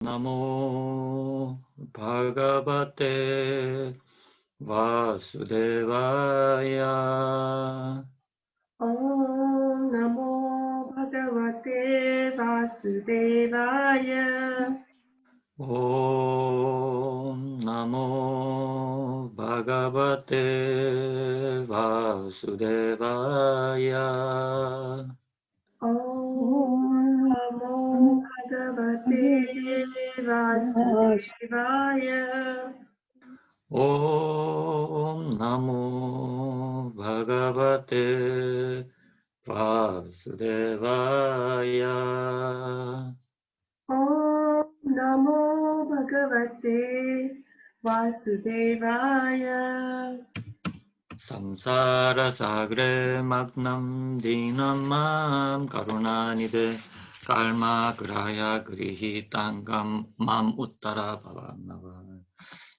Namo Bhagavate Vasudevaya. Om Namo Bhagavate Vasudevaya. Om Namo Bhagavate Vasudevaya. Om Namo Bhagavate Vasudevaya. Om Namo Bhagavate Vasudevaya. Om Namo Bhagavate Vasudevaya. Samsara Sagre Magnam Dinamam Karunanide Karma Graya Grihitangam Mam Uttara Bhavanava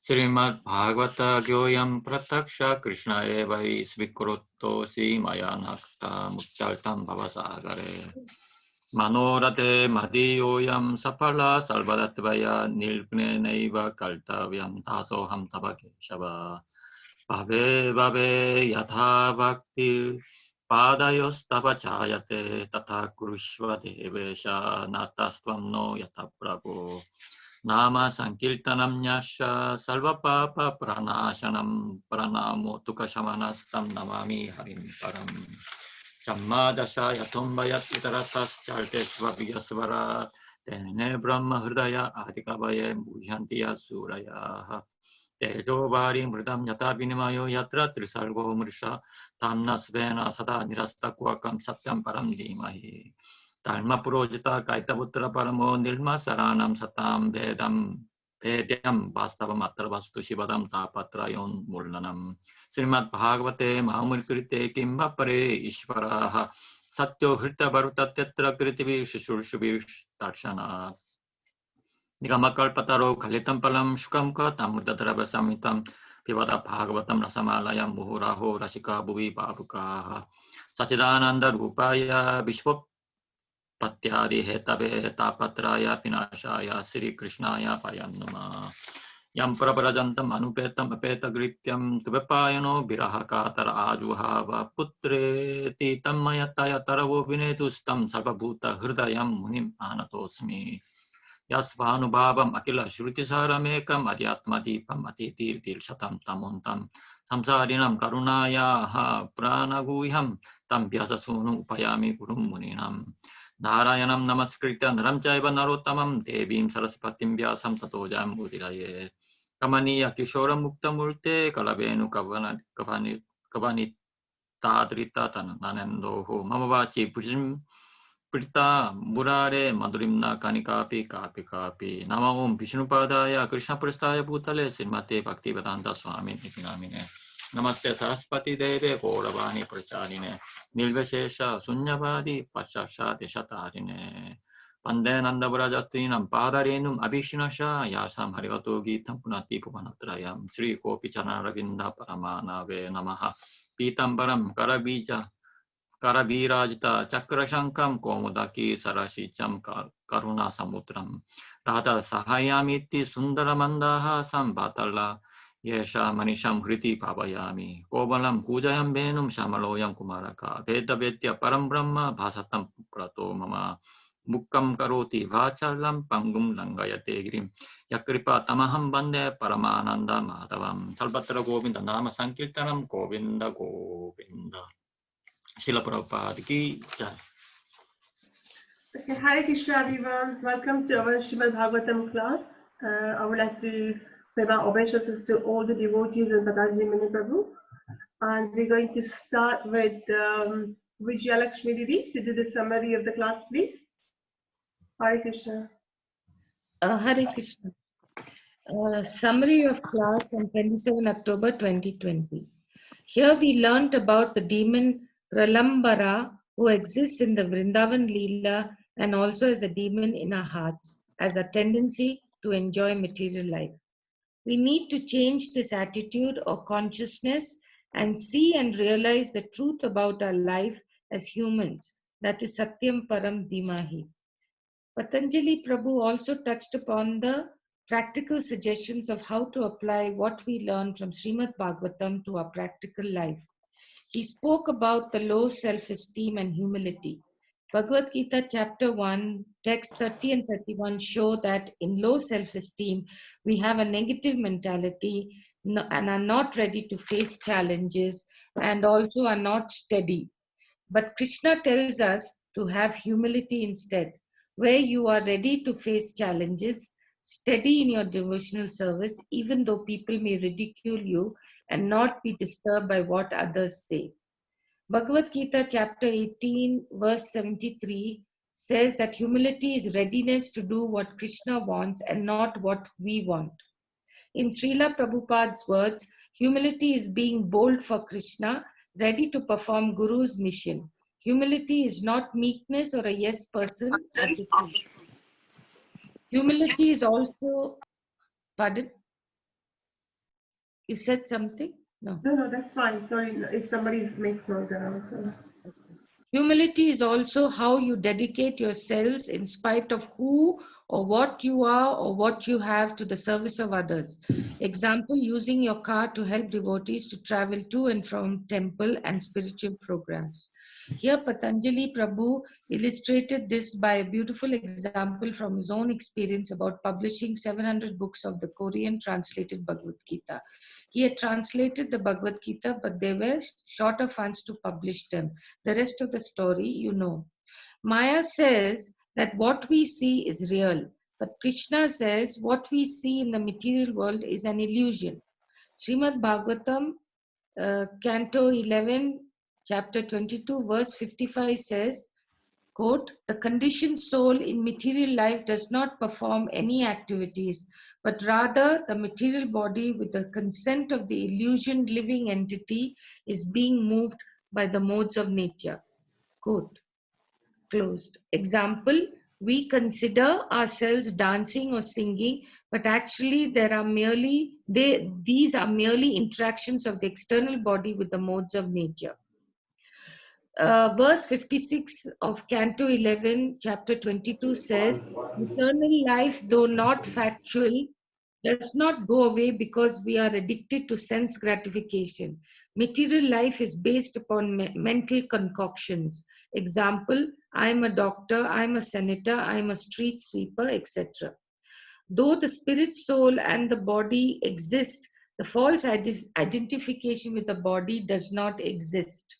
Srimad Bhagavata Gyoyam Prataksha Krishna Eva Svikrutosi Maya Nakta Muktaltam Bhavasagare Manorate Madhyoyam Sapala Salvadatvaya Nilgne Neiva Kaltavyam Tasoham Tabakeshava Bhave Bhave Yatha Bhakti Padayostava Chayate Tata Kurushva Devesha Natastvam No Yatha Prabhu Nama Sankirtanam Nyasha Salva Papa Pranashanam Pranamo Tukashamanastam Namami Harim Param Chammadasha Yatombayat Itaratas Charteshva Vyasvara Tene Brahma Hridaya Adikavaye Bhujantiya Suraya Tejovari Mridam Yata Vinimayo Yatra Trisargo Mrisha Tamna Svena Sada Nirastakwakam Satyam Param Dhimahi Dharma Purojita Kaitaputra Paramo Nilma Saranam Satam Vedyam Vastavam Atravastu Shivadam Tapatrayon Mullanam Srimad Bhagavate Mahamurkrite Kimba Pare Ishvaraha Satyo Hrita Bharuta Tetra Kritivi Shishurshubhi Darshana Nigamakal Kalitam Palam Shukamka Tamudadra Samitam Pivada Bhagavatam Rasamalayam Muhuraho Rasika Bhuvi Babuka Sachidananda Rupaya Vishwap Patyari Hetave Tapatraya Pinashaya Sri Krishnaya Payanuma Yam Prabhajantam Anupetam Apeta Grityam Tuvepayano Birahakatara Ajuhava Putre Titam Mayataya Taravo Vinetustam Sarvabhuta Hridayam Munim Anatosmi Yasvanubhavam Akila Shrutisaramekam Adhyatmadipam Atitirtil Shatam Tamuntam Samsarinam Karunaya Pranaguhyam Tam Vyasasunu Upayami Gurum Muninam Narayanam Namaskritya Naram Chaiva Narottamam Devim Saraspatim Vyasam Tatojam Udiraye Kamaniya Kishora Mukta Murte Kalavenu Kavani Tadrita Tananendoho Mamavachi Pujim Prita Murare Madurimna Kanikapi Kapi Kapi Nama Om Vishnupadaya Krishna Prastaya Bhutale Srimate Bhaktivedanta Swami Nitinamine Namaste Saraswati Deve Gauravani Pracharine Nilveshesha Sunyavadi Pashashate Shatarine Pande Nanda Vrajatinam Padarenum Abhishinasha Yasam Harivato Gitam Punati Puvanatrayam Sri Kopi Chanaravinda Paramanave Namaha Pitambaram Karabija Karabirajita Chakrashankam Komodaki Sarashicham Karuna Samutram Radha Sahayamiti Sundaramandaha Sambatala Yesha Manisham Hriti Pavayami Kobalam Pujayam Benum Shamaloyam Kumaraka Veda Vetya Param Brahma Bhasatam Prato Mama Mukkam Karoti Vachalam Pangum Langayate Grim Yakripa Tamaham Bande Paramananda Madhavam Salvatra Govinda Nama Sankirtanam Govinda Govinda Srila Prabhupada ki jai. Okay, Hare Krishna everyone. Welcome to our Srimad Bhagavatam class. I would like to pay my obeisances to all the devotees and Patanjali Muni Prabhu. And we're going to start with Vijayalakshmi Didi to do the summary of the class, please. Hare Krishna. Hare Krishna. Summary of class on 27 October 2020. Here we learnt about the demon Pralambara who exists in the Vrindavan Leela and also as a demon in our hearts, as a tendency to enjoy material life. We need to change this attitude or consciousness and see and realize the truth about our life as humans, that is Satyam Param Dhimahi. Patanjali Prabhu also touched upon the practical suggestions of how to apply what we learn from Srimad Bhagvatam to our practical life. He spoke about the low self-esteem and humility. Bhagavad Gita chapter 1, text 30 and 31 show that in low self-esteem, we have a negative mentality and are not ready to face challenges and also are not steady. But Krishna tells us to have humility instead, where you are ready to face challenges, steady in your devotional service, even though people may ridicule you and not be disturbed by what others say. Bhagavad Gita chapter 18 verse 73 says that humility is readiness to do what Krishna wants and not what we want. In Srila Prabhupada's words, humility is being bold for Krishna, ready to perform Guru's mission. Humility is not meekness or a yes person attitude. Humility is also, pardon? You said something? No. No, that's fine. Sorry, if somebody's making noise around. So. Humility is also how you dedicate yourselves in spite of who or what you are or what you have to the service of others. Example, using your car to help devotees to travel to and from temple and spiritual programs. Here, Patanjali Prabhu illustrated this by a beautiful example from his own experience about publishing 700 books of the Korean translated Bhagavad Gita. He had translated the Bhagavad Gita, but there were shorter funds to publish them. The rest of the story, you know. Maya says that what we see is real, but Krishna says what we see in the material world is an illusion. Srimad Bhagvatam, Canto 11, chapter 22, verse 55 says, quote, the conditioned soul in material life does not perform any activities, but rather the material body with the consent of the illusioned living entity is being moved by the modes of nature. Quote, closed. Example, we consider ourselves dancing or singing, but actually these are merely interactions of the external body with the modes of nature. Verse 56 of Canto 11, chapter 22 says, eternal life, though not factual, does not go away because we are addicted to sense gratification. Material life is based upon mental concoctions. Example, I am a doctor, I am a senator, I am a street sweeper, etc. Though the spirit, soul, and the body exist, the false identification with the body does not exist.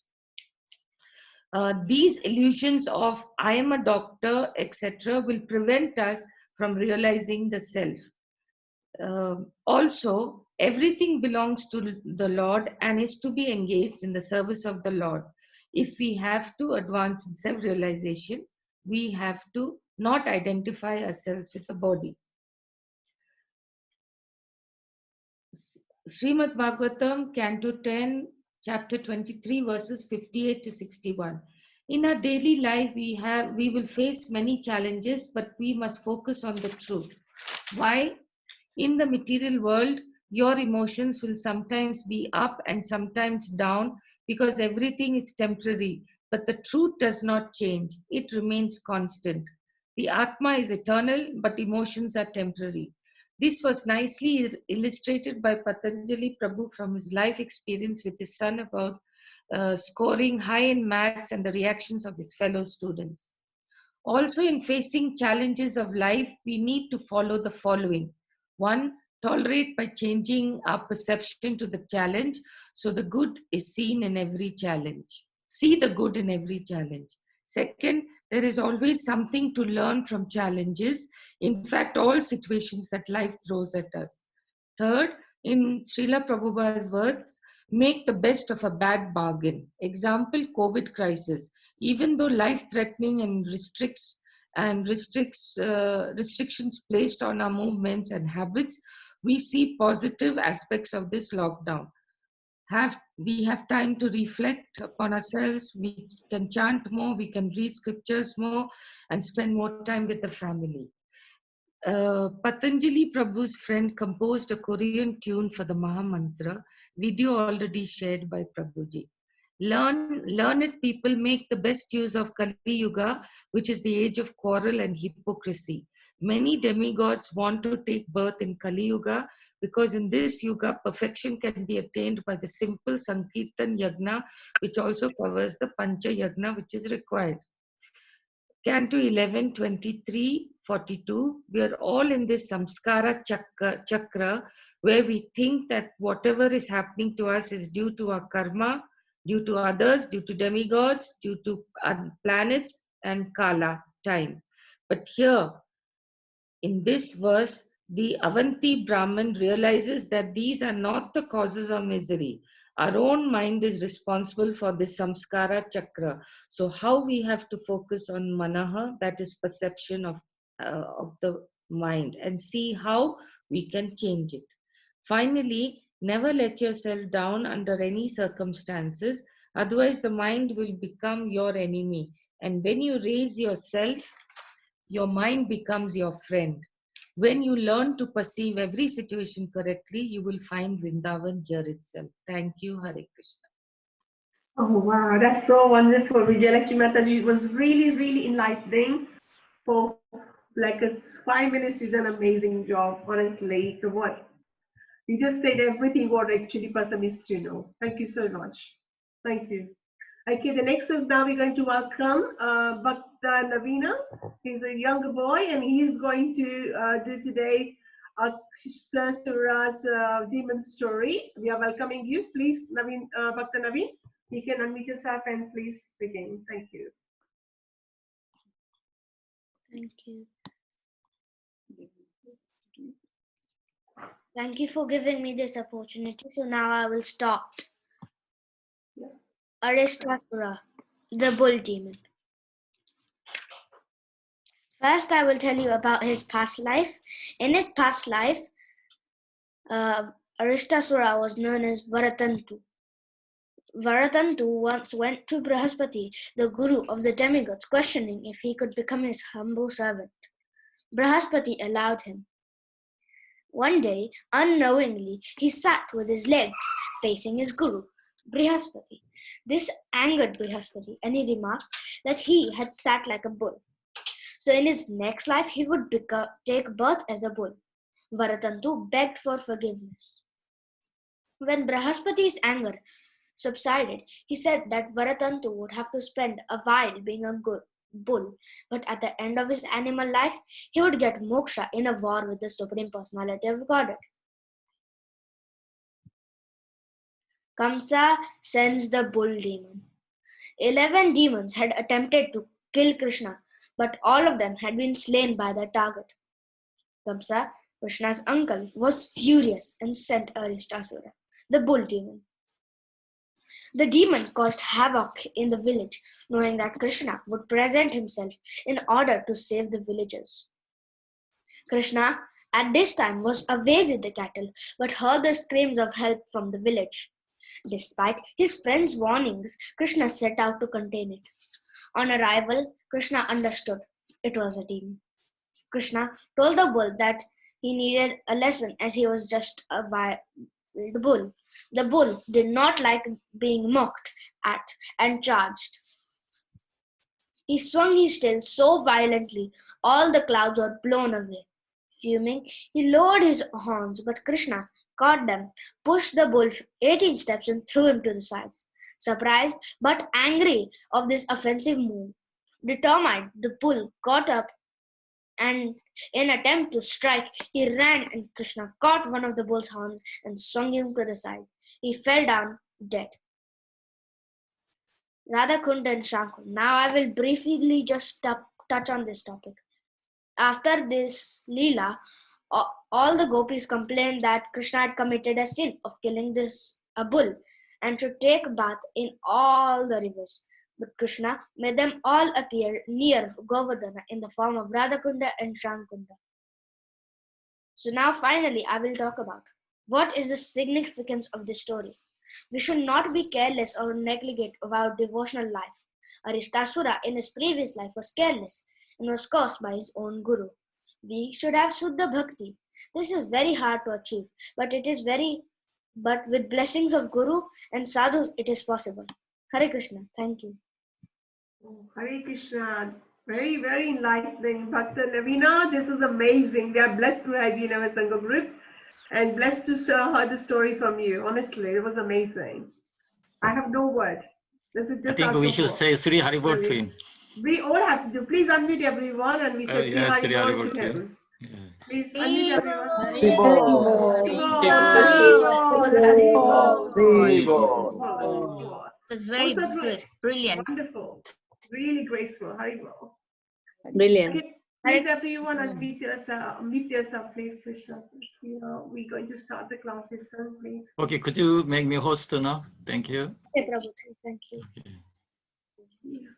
These illusions of I am a doctor, etc., will prevent us from realizing the self. Also, everything belongs to the Lord and is to be engaged in the service of the Lord. If we have to advance in self-realization, we have to not identify ourselves with the body. Srimad Bhagavatam, Canto 10, chapter 23, verses 58 to 61. In our daily life, we will face many challenges, but we must focus on the truth. Why? In the material world, your emotions will sometimes be up and sometimes down because everything is temporary, but the truth does not change. It remains constant. The Atma is eternal, but emotions are temporary. This was nicely illustrated by Patanjali Prabhu from his life experience with his son about scoring high in maths and the reactions of his fellow students. Also, in facing challenges of life, we need to follow the following. 1. Tolerate by changing our perception to the challenge, so the good is seen in every challenge. See the good in every challenge. Second, there is always something to learn from challenges. In fact, all situations that life throws at us. Third, in Srila Prabhupada's words, make the best of a bad bargain. Example, COVID crisis. Even though life-threatening and restrictions placed on our movements and habits, we see positive aspects of this lockdown. We have time to reflect upon ourselves, we can chant more, we can read scriptures more, and spend more time with the family. Patanjali Prabhu's friend composed a Korean tune for the Maha Mantra, video already shared by Prabhuji. Learned people make the best use of Kali Yuga, which is the age of quarrel and hypocrisy. Many demigods want to take birth in Kali Yuga because in this Yuga, perfection can be attained by the simple Sankirtan Yagna, which also covers the Pancha Yagna, which is required. Canto 11, 23, 42, we are all in this samskara chakra, where we think that whatever is happening to us is due to our karma, due to others, due to demigods, due to planets and kala, time. But here, in this verse, the Avanti Brahmin realizes that these are not the causes of misery. Our own mind is responsible for this samskara chakra. So how we have to focus on manaha, that is perception of the mind, and see how we can change it. Finally, never let yourself down under any circumstances. Otherwise, the mind will become your enemy. And when you raise yourself, your mind becomes your friend. When you learn to perceive every situation correctly, you will find Vrindavan here itself. Thank you, Hare Krishna. Oh wow, that's so wonderful, Vijayalakshmi Mataji. It was really, really enlightening. For like 5 minutes, you've done an amazing job, honestly. So what? You just said everything what actually person needs to know. Thank you so much. Thank you. Okay, the next is now we're going to welcome Bhakta Navina. He's a younger boy and he's going to do today Sura's demon story. We are welcoming you. Please, Naveen, Bhakta Naveen, you can unmute yourself and please begin. Thank you. Thank you. Thank you for giving me this opportunity. So now I will start. Aristasura, the bull demon. First, I will tell you about his past life. In his past life, Aristasura was known as Varatantu. Varatantu once went to Brihaspati, the guru of the demigods, questioning if he could become his humble servant. Brihaspati allowed him. One day, unknowingly, he sat with his legs facing his guru, Brihaspati. This angered Brihaspati, and he remarked that he had sat like a bull. So in his next life, he would take birth as a bull. Varatantu begged for forgiveness. When Brihaspati's anger subsided, he said that Varatantu would have to spend a while being a bull, but at the end of his animal life, he would get moksha in a war with the Supreme Personality of Godhead. Kamsa sends the bull demon. 11 demons had attempted to kill Krishna, but all of them had been slain by their target. Kamsa, Krishna's uncle, was furious and sent Aristasura, the bull demon. The demon caused havoc in the village, knowing that Krishna would present himself in order to save the villagers. Krishna, at this time, was away with the cattle, but heard the screams of help from the village. Despite his friends' warnings, Krishna set out to contain it. On arrival, Krishna understood it was a demon. Krishna told the bull that he needed a lesson as he was just a wild bull. The bull did not like being mocked at and charged. He swung his tail so violently, all the clouds were blown away. Fuming, he lowered his horns, but Krishna caught them, pushed the bull 18 steps and threw him to the sides. Surprised but angry of this offensive move, determined, the bull got up and in an attempt to strike, he ran and Krishna caught one of the bull's horns and swung him to the side. He fell down dead. Radhakund and Shankund. Now I will briefly just touch on this topic. After this Leela, all the gopis complained that Krishna had committed a sin of killing a bull and should take a bath in all the rivers. But Krishna made them all appear near Govardhana in the form of Radhakunda and Shankunda. So now finally I will talk about what is the significance of this story. We should not be careless or negligent of our devotional life. Aristasura in his previous life was careless and was caused by his own guru. We should have Shuddha Bhakti. This is very hard to achieve, but with blessings of Guru and Sadhus it is possible. Hare Krishna. Thank you. Oh, Hare Krishna. Very, very enlightening. Bhakta Navina, this is amazing. We are blessed to have you in our Sangha group and blessed to hear the story from you. Honestly, it was amazing. I have no word. This is I just think we should say Sri Haribol to him. We all have to do. Please unmute everyone and we say Sri Yes, Sri Haribol Haribol to to him. him. Yeah. Please unmute everyone. It was very good, brilliant. Wonderful. Really graceful. Haribol. Brilliant. Okay, please everyone unmute yourself, please, Krishna. We're going to start the classes soon, please. Okay, could you make me host now? Thank you. Hey, Prabhuji. Thank you. Okay. Yeah.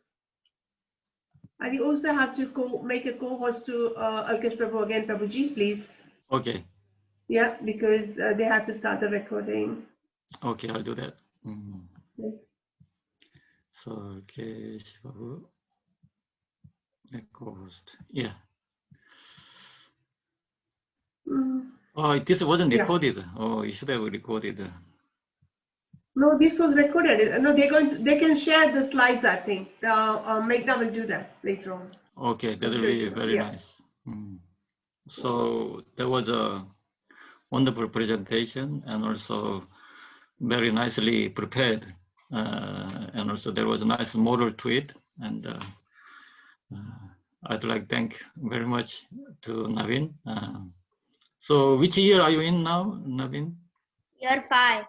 And we also have to make a co-host to Alkesh Prabhu again, Prabhuji, please. Okay. Yeah, because they have to start the recording. Okay, I'll do that. Yes. So, okay, co-host. Yeah. Oh, this wasn't recorded. Oh, you should have recorded. No, this was recorded. No, they can share the slides, I think. Meghna will do that later on. Okay, that will be very nice. So there was a wonderful presentation and also very nicely prepared. And also there was a nice moral to it. And I'd like to thank very much to Naveen. So which year are you in now, Naveen? Year 5.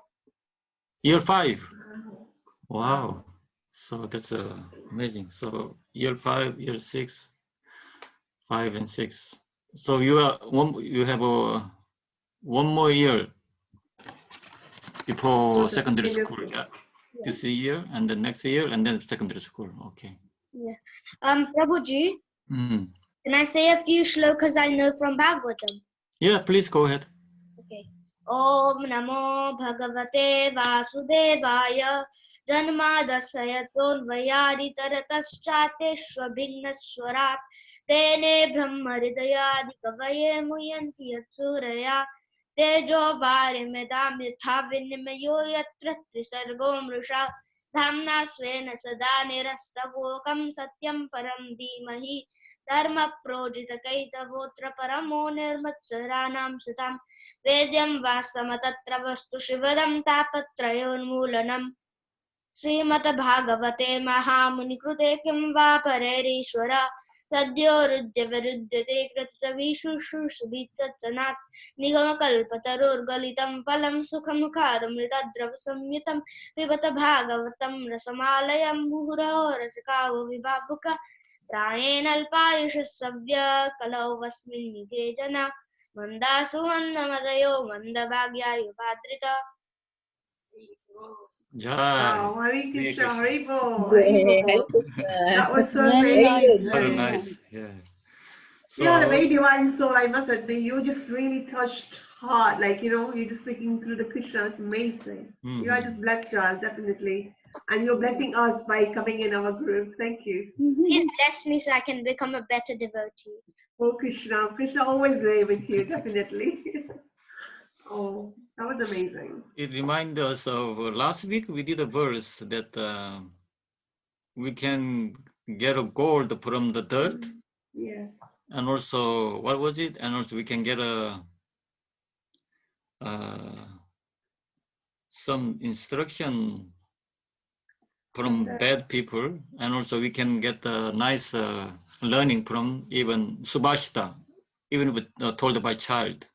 Year 5. Wow. So that's amazing. So year 5, year 6, 5 and 6. So you have one more year before secondary school. Yeah. This year and the next year and then secondary school. Okay. Yeah. Prabhuji, can I say a few shlokas I know from Bhagvatam? Yeah, please go ahead. Okay. Om Namo Bhagavate Vasudevaya Janmadasya Tolvayadi Tarataschate Shvabhinnaswarat Tene Brahma Hridayadi Kavaye Muyanti Yatsuraya Tejo Varimedam Yatha Vinimayo Yatra Trisargo Mrusha Dhamna Svena Sada Nirastagokam Satyam Param Dhimahi Dharma Projita Kaitavotra Paramo Nirmatsaranam Satam Vedyam Vastama Tatra Vastu Shivadam Tapatrayon Srimad Bhagavate Mahamuni Krute Kim Va Parerishwara Sadyo Rudya Virudyate Kratavishu Subhitatsanat Nigama Kalpatarur Galitam Phalam Sukham Kadamritadrava Samyutam Vivata Bhagavatam Rasamalayam Muhura Rasikavu Vibhabuka Prayen Alpayush Savya Kalau Vasmin Nigejana Mandasu Mannamadayo Mandabhagyayu Padrita. Wow, Hare Krishna, Haribol. That was so Very amazing. Very nice. Yeah. You had a very divine soul, I must admit. You just really touched heart, like, you're just speaking through the Krishna. It's amazing. You are just blessed, child, definitely. And you're blessing us by coming in our group. Thank you. Please bless me so I can become a better devotee. Oh, Krishna. Krishna always there with you, definitely. Oh, that was amazing. It reminds us of last week we did a verse that we can get a gold from the dirt. Yeah. And also, what was it? And also we can get some instruction from bad people. And also we can get a nice learning from even Subhashita, even with told by child.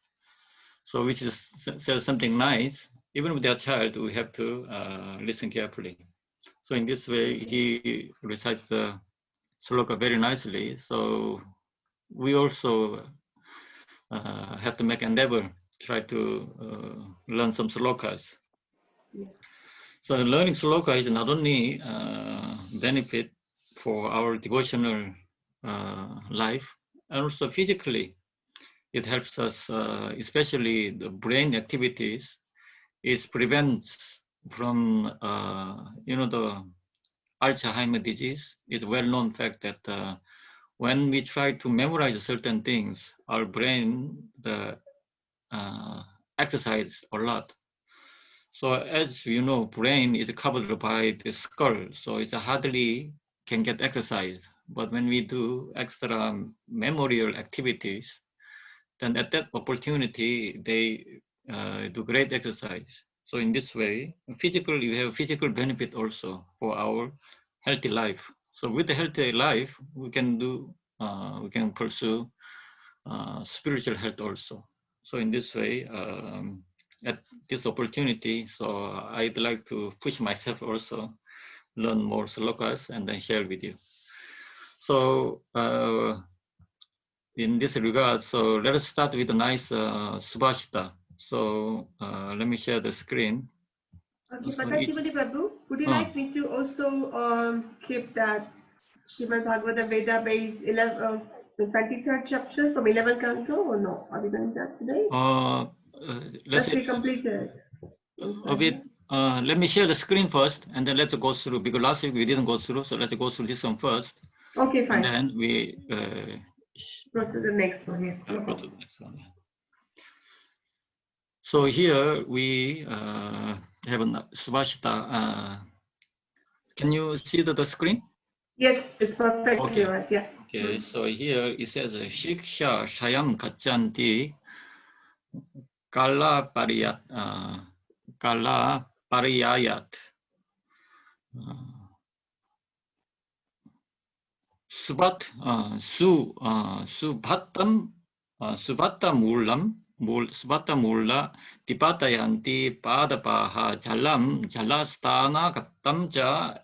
So which is says something nice. Even with their child, we have to listen carefully. So in this way, he recites the sloka very nicely. So we also have to make endeavor, try to learn some slokas. Yeah. So learning sloka is not only benefit for our devotional life, and also physically. It helps us, especially the brain activities. It prevents from, the Alzheimer's disease. It's a well-known fact that when we try to memorize certain things, our brain exercise a lot. So as you know, brain is covered by the skull, so it's hardly can get exercise. But when we do extra memorial activities, then at that opportunity, they do great exercise. So in this way, you have physical benefit also for our healthy life. So with the healthy life, we can pursue spiritual health also. So in this way, at this opportunity, so I'd like to push myself also, learn more slokas and then share with you. So in this regard, so let us start with a nice Subhashita. So let me share the screen. Okay, So Patanjali Prabhu, would you like me to also keep that Srimad Bhagavatam Veda base 11, the 23rd chapter from 11 canto or no? Are we doing that today? Let's be completed. a bit. Let me share the screen first, and then let's go through, because last week we didn't go through, so let's go through this one first. Okay, fine. And then we go to the next one. Yeah. Go to the next one. So here we have a Subhashita. Can you see the screen? Yes, it's perfect. Okay. Right. Yeah. Okay. So here it says Shiksha Shayam Gachanti Kala Pariyayat Subhatta Dipatayanti Padapaha Jalam Jalastana Gatamja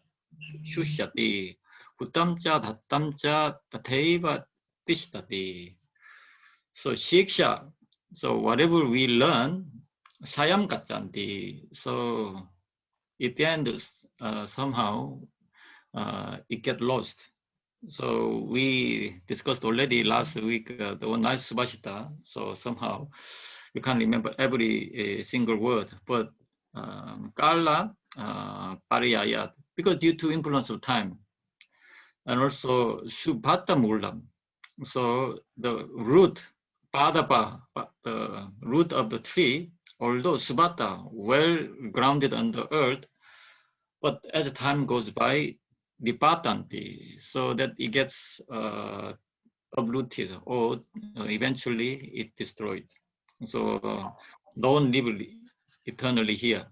Shushati Hutamcha Dhatamcha Tatheva Tishtati. So Shiksha, so whatever we learn, Sayam Gachanti. So at the end, somehow it get lost. So we discussed already last week the one nice Subhashita. So somehow you can't remember every single word, but Kala Pariyayat, because due to influence of time, and also Subhata Mulam. So the root, Padapa, the root of the tree, although Subhata, well grounded on the earth, but as time goes by, Dipatanti, so that it gets uprooted or eventually it destroyed. So don't live eternally here.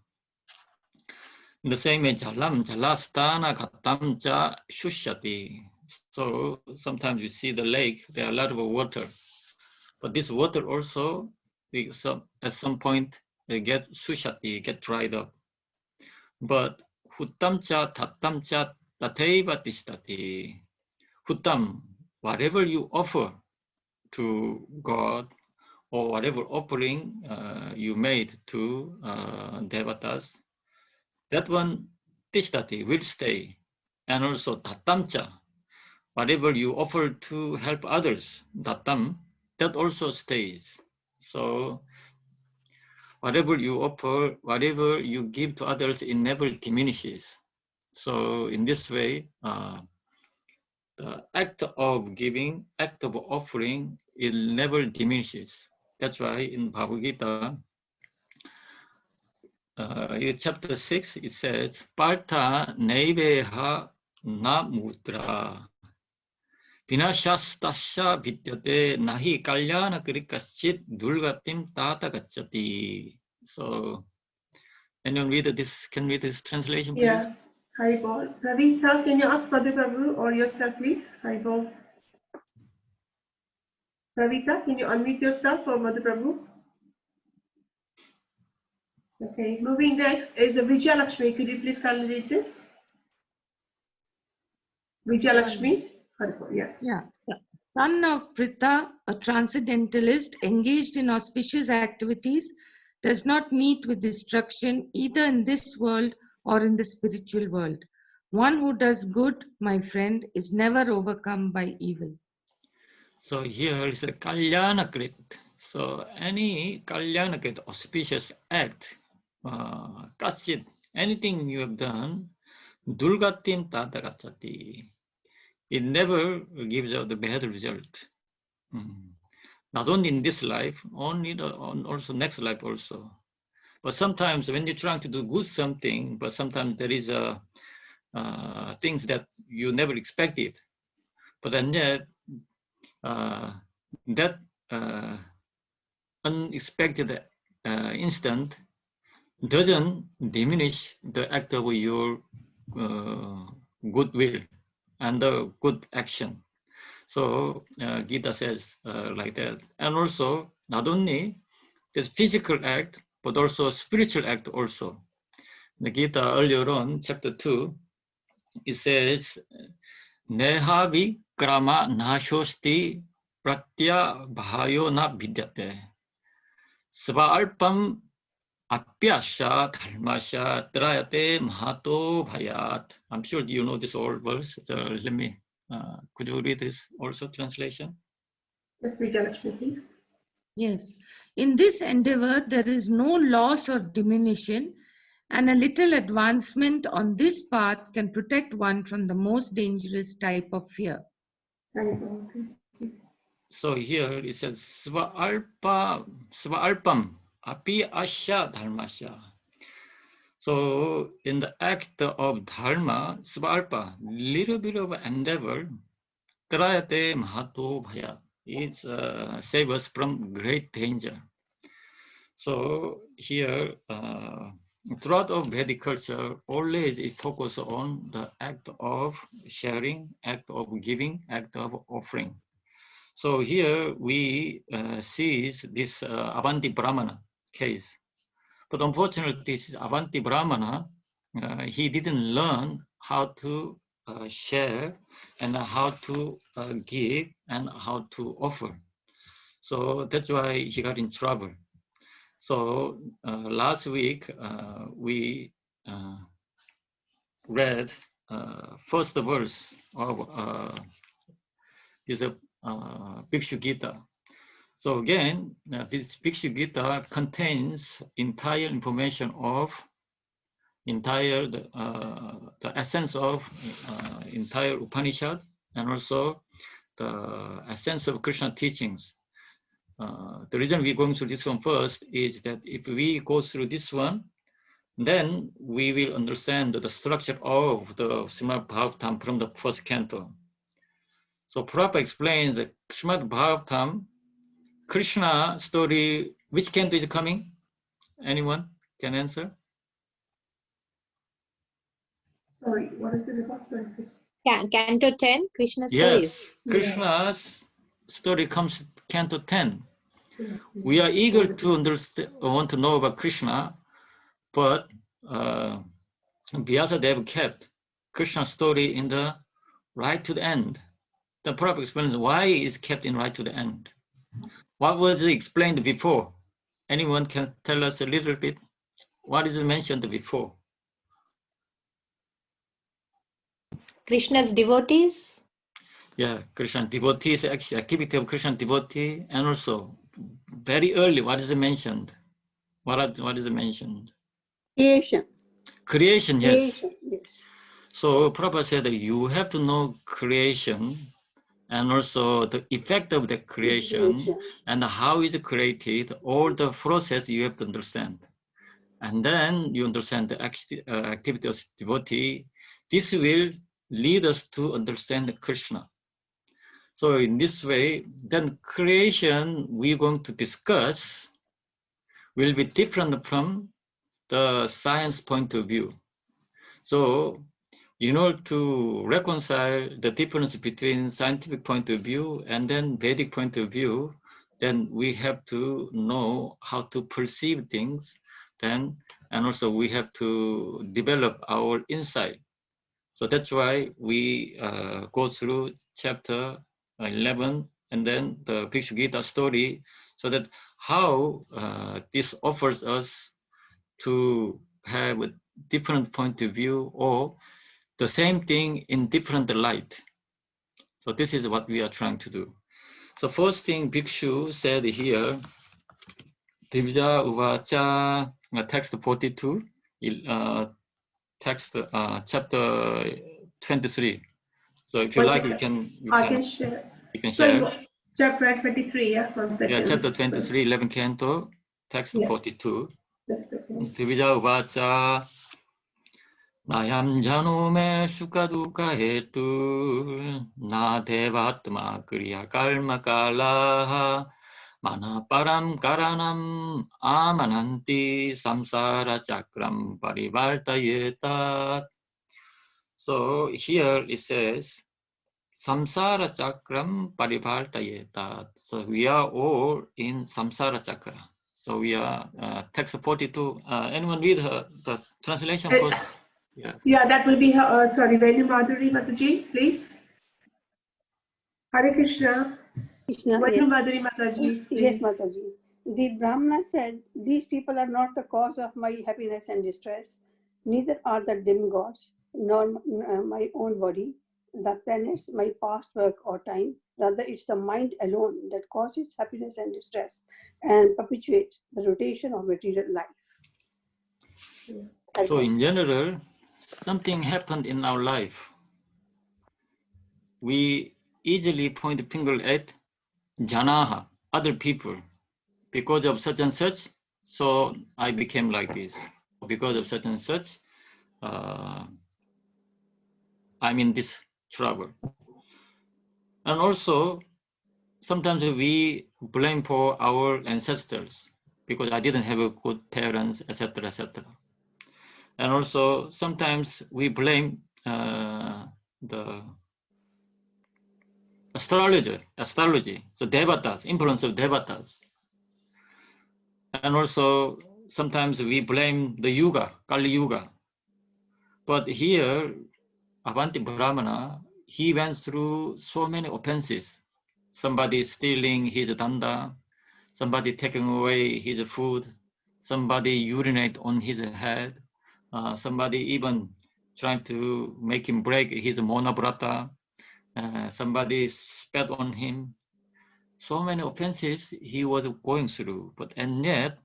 In the same way, Jalam, Jalastana, Katamcha, Shushati. So sometimes you see the lake, there are a lot of water. But this water also, at some point, get Shushati, get dried up. But Hutamcha, Tatamcha, Tateva Tishtati. Hutam, whatever you offer to God, or whatever offering you made to devatas, that one tishtati will stay. And also tatamcha, whatever you offer to help others, tatam, that also stays. So whatever you offer, whatever you give to others, it never diminishes. So in this way, the act of giving, act of offering, it never diminishes. That's why in Bhagavad Gita, in chapter 6, it says, Partha naiveha na mudra. Vinashastasya vidyate nahi kalyana krikaschit durgatim tata gacchati. So, anyone read this? Can read this translation, please? Yeah. Haribol. Ravita, can you ask Madhu Prabhu or yourself, please? Haribol. Ravita, can you unmute yourself for Madhu Prabhu? Okay, moving next is Vijaya Lakshmi. Could you please kindly read this? Vijaya Lakshmi. Yeah. Yeah. Son of Pritha, a transcendentalist engaged in auspicious activities, does not meet with destruction either in this world or in the spiritual world. One who does good, my friend, is never overcome by evil. So here is a kalyanakrit. So any kalyanakrit, auspicious act, kaschit, anything you have done, durgatim tata gacchati. It never gives out the bad result. Not only in this life, also next life also. But sometimes when you're trying to do good something, but sometimes there is things that you never expected. But then yet, that unexpected instant doesn't diminish the act of your goodwill and the good action. So Gita says like that. And also, not only this physical act, but also spiritual act also. The Gita earlier on, chapter 2, it says, Nehavi krama nashosti pratya bhayo na vidyate. Svalpam apyasya dharmasya trayate mahato bhayat. I'm sure you know this old verse. Let me, could you read this also translation? Yes, Vijayalakshmi, please. Yes. In this endeavor, there is no loss or diminution, and a little advancement on this path can protect one from the most dangerous type of fear. Thank you. So here it says Svalpam api asya dharmasya. So in the act of dharma, Svalpa, little bit of endeavor, trayate mahato bhaya. It saves us from great danger. So here, throughout of Vedic culture, always it focuses on the act of sharing, act of giving, act of offering. So here we see this Avanti Brahmana case. But unfortunately, this Avanti Brahmana, he didn't learn how to share and how to give and how to offer. So that's why he got in trouble. So last week we read first verse of this Bhikshu Gita. So again, this Bhikshu Gita contains entire information of the essence of entire Upanishad and also the essence of Krishna teachings. The reason we're going through this one first is that if we go through this one, then we will understand the structure of the Srimad Bhagavatam from the first canto. So Prabhupada explains that Srimad Bhagavatam, Krishna story, which canto is coming? Anyone can answer? Sorry, what is the report? Sorry. Canto 10, Krishna Yes, stories. Krishna's story comes canto 10. Yeah. We are eager to understand, want to know about Krishna, but Vyasadeva kept Krishna's story in the right to the end. The Prabhupada explains why it's kept in right to the end. What was explained before? Anyone can tell us a little bit? What is mentioned before? Krishna's devotees. Yeah, Krishna devotees, actually activity of Krishna devotee, and also very early, what is mentioned? What is mentioned? Creation. Creation, yes. Creation, yes. So Prabhupada said that you have to know creation and also the effect of the creation and how is it created, all the process you have to understand. And then you understand the activity of devotee. This will lead us to understand Krishna. So in this way, then creation we're going to discuss will be different from the science point of view. So in order to reconcile the difference between scientific point of view and then Vedic point of view, then we have to know how to perceive things, then, and also we have to develop our insight. So that's why we go through chapter 11 and then the Bhikshu Gita story, so that how this offers us to have a different point of view or the same thing in different light. So this is what we are trying to do. So first thing Bhikshu said here, Divya Uvacha, text 42, text chapter 23. So if you like, you can share. You can So share. chapter 23, yeah, 1 second. Yeah, chapter 23, 11 canto, text 42. Just okay. Divija uvacha Nayam janume sukha dukha hetu na devatma kriya karma kalaha mana param karanam amananti samsara chakram parivartayeta. So here it says samsara chakram parivartayeta. So we are all in samsara chakra. So we are text 42. Anyone read the translation first? Yeah. Yeah, that will be her. Sorry, Venu Madhuri Mataji, please. Hare Krishna. Krishna, Venu yes. Madhuri Mataji, please. Yes, Mataji. The Brahmana said, these people are not the cause of my happiness and distress. Neither are the demigods, nor my own body, the planets, my past work or time. Rather, it's the mind alone that causes happiness and distress and perpetuates the rotation of material life. So in general, something happened in our life. We easily point the finger at janaha, other people. Because of such and such, so I became like this. Because of such and such, I'm in this trouble. And also, sometimes we blame for our ancestors because I didn't have a good parents, etc., etc. And also, sometimes we blame the astrology, so devatas, influence of devatas. And also, sometimes we blame the yuga, Kali Yuga. But here, Avanti Brahmana, he went through so many offenses. Somebody stealing his danda, somebody taking away his food, somebody urinate on his head, somebody even trying to make him break his monabrata, somebody spat on him. So many offenses he was going through, and yet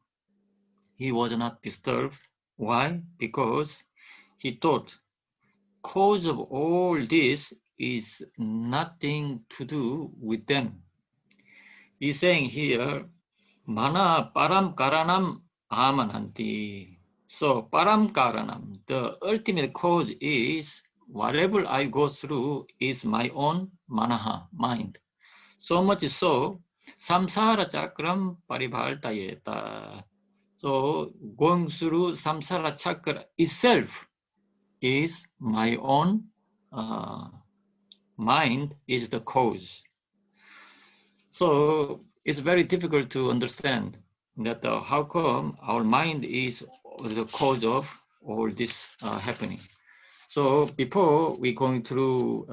he was not disturbed. Why? Because he thought, cause of all this is nothing to do with them. He's saying here, mana param karanam amananti. So param karanam, the ultimate cause is whatever I go through is my own manaha, mind. So much so, samsara chakram paribhaltayeta. So going through samsara chakra itself is my own mind is the cause. So it's very difficult to understand that how come our mind is the cause of all this happening. So before we going through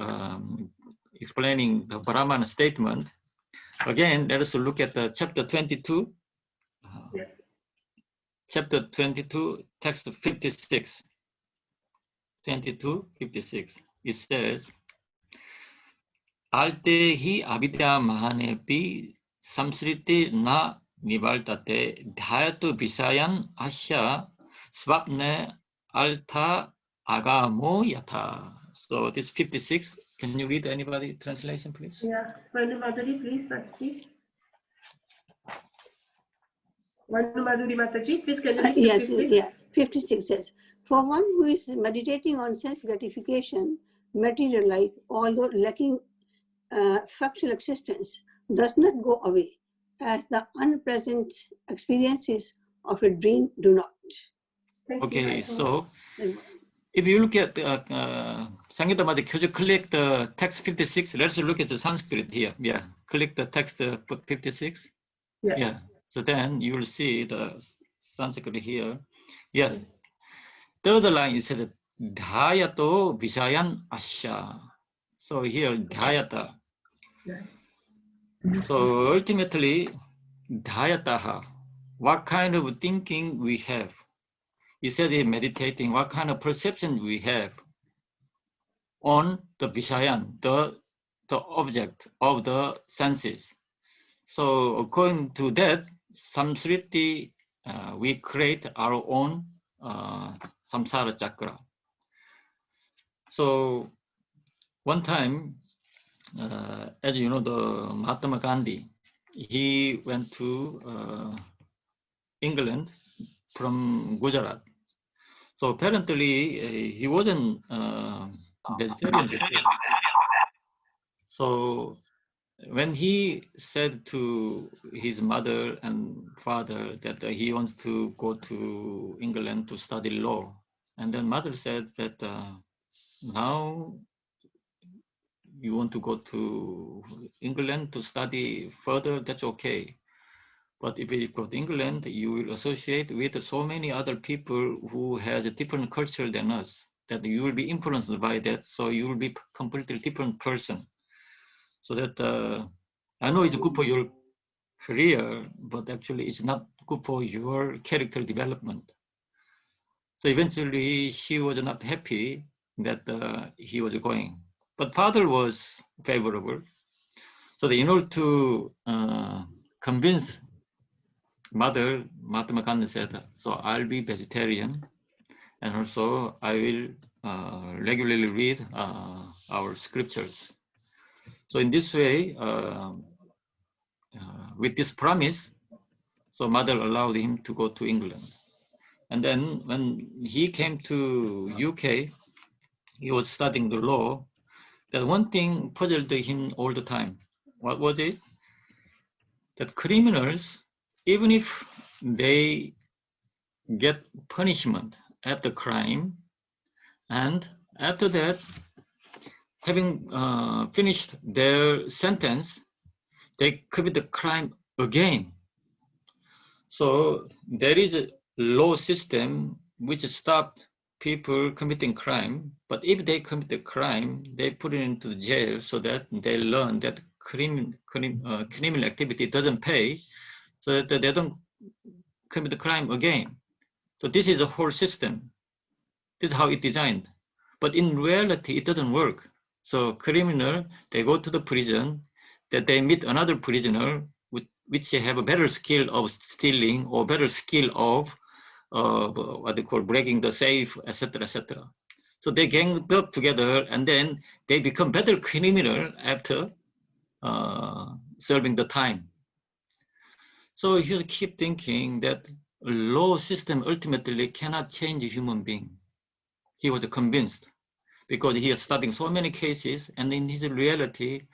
explaining the Brahmana statement, again, let us look at the chapter 22. Chapter 22, text 56. 22:56. It says, Altehi avidya mahanepi samsriti na nivartate dhayatu visayan asya swapne alta agamo yatha. So this 56, can you read anybody translation, please? Yeah, Venu Madhuri, please, Mataji. Venu Madhuri Mataji, please can you read Yes, 56? yeah. 56 says, for one who is meditating on sense gratification, material life, although lacking factual existence, does not go away, as the unpleasant experiences of a dream do not. Okay, so if you look at Sangita Mati, could you click the text 56? Let's look at the Sanskrit here. Yeah, click the text 56. Yeah. So then you will see the Sanskrit here. Yes. Third line is said Dhyato Visayan Asya. So here Dhyata. So ultimately, Dhyataha. What kind of thinking we have? He said in meditating, what kind of perception we have on the Visayan, the object of the senses. So according to that, samsriti, we create our own samsara chakra. So one time, as you know, the Mahatma Gandhi, he went to England from Gujarat. So apparently he wasn't vegetarian before. So when he said to his mother and father that he wants to go to England to study law, and then mother said that now you want to go to England to study further, that's okay. But if you go to England, you will associate with so many other people who has a different culture than us, that you will be influenced by that. So you will be completely different person. So that I know it's good for your career, but actually it's not good for your character development. So eventually she was not happy that he was going, but father was favorable. So in order to convince mother, Mahatma Gandhi said, so I'll be vegetarian, and also I will regularly read our scriptures. So in this way, with this promise, so mother allowed him to go to England. And then when he came to UK, he was studying the law. That one thing puzzled him all the time. What was it? That criminals, even if they get punishment after crime, and after that, having finished their sentence, they commit the crime again. So there is a law system which stops people committing crime, but if they commit a crime, they put it into jail so that they learn that criminal activity doesn't pay, so that they don't commit the crime again. So this is the whole system. This is how it's designed. But in reality, it doesn't work. So criminal, they go to the prison, that they meet another prisoner which they have a better skill of stealing or better skill of what they call breaking the safe, etc., etc. So they gang up together, and then they become better criminal after serving the time. So you keep thinking that law system ultimately cannot change a human being. He was convinced because he is studying so many cases, and in his reality,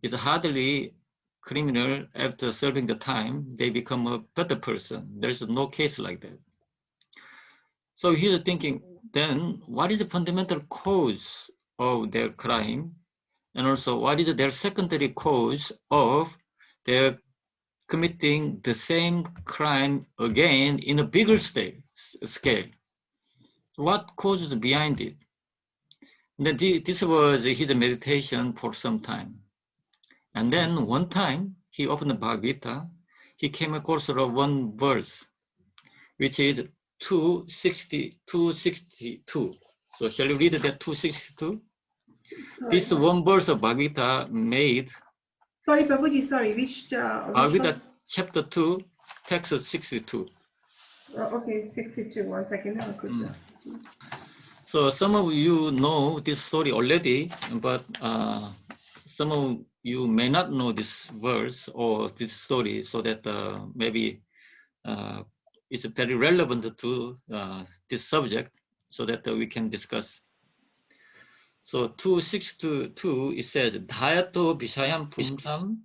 it's hardly criminal after serving the time, they become a better person. There's no case like that. So he's thinking, then what is the fundamental cause of their crime? And also what is their secondary cause of their committing the same crime again in a bigger scale? What causes behind it? And this was his meditation for some time. And then one time he opened the Bhagavatam, he came across one verse, which is 262. So shall we read that 262? This one verse of Bhagavatam made. Sorry, Prabhuji, sorry, which Bhagavatam chapter 2, text 62. Okay, 62, 1 second. So some of you know this story already, but some of you may not know this verse or this story, so that maybe it's very relevant to this subject, so that we can discuss. So 262, it says, Dhayato Bishayam Pumsam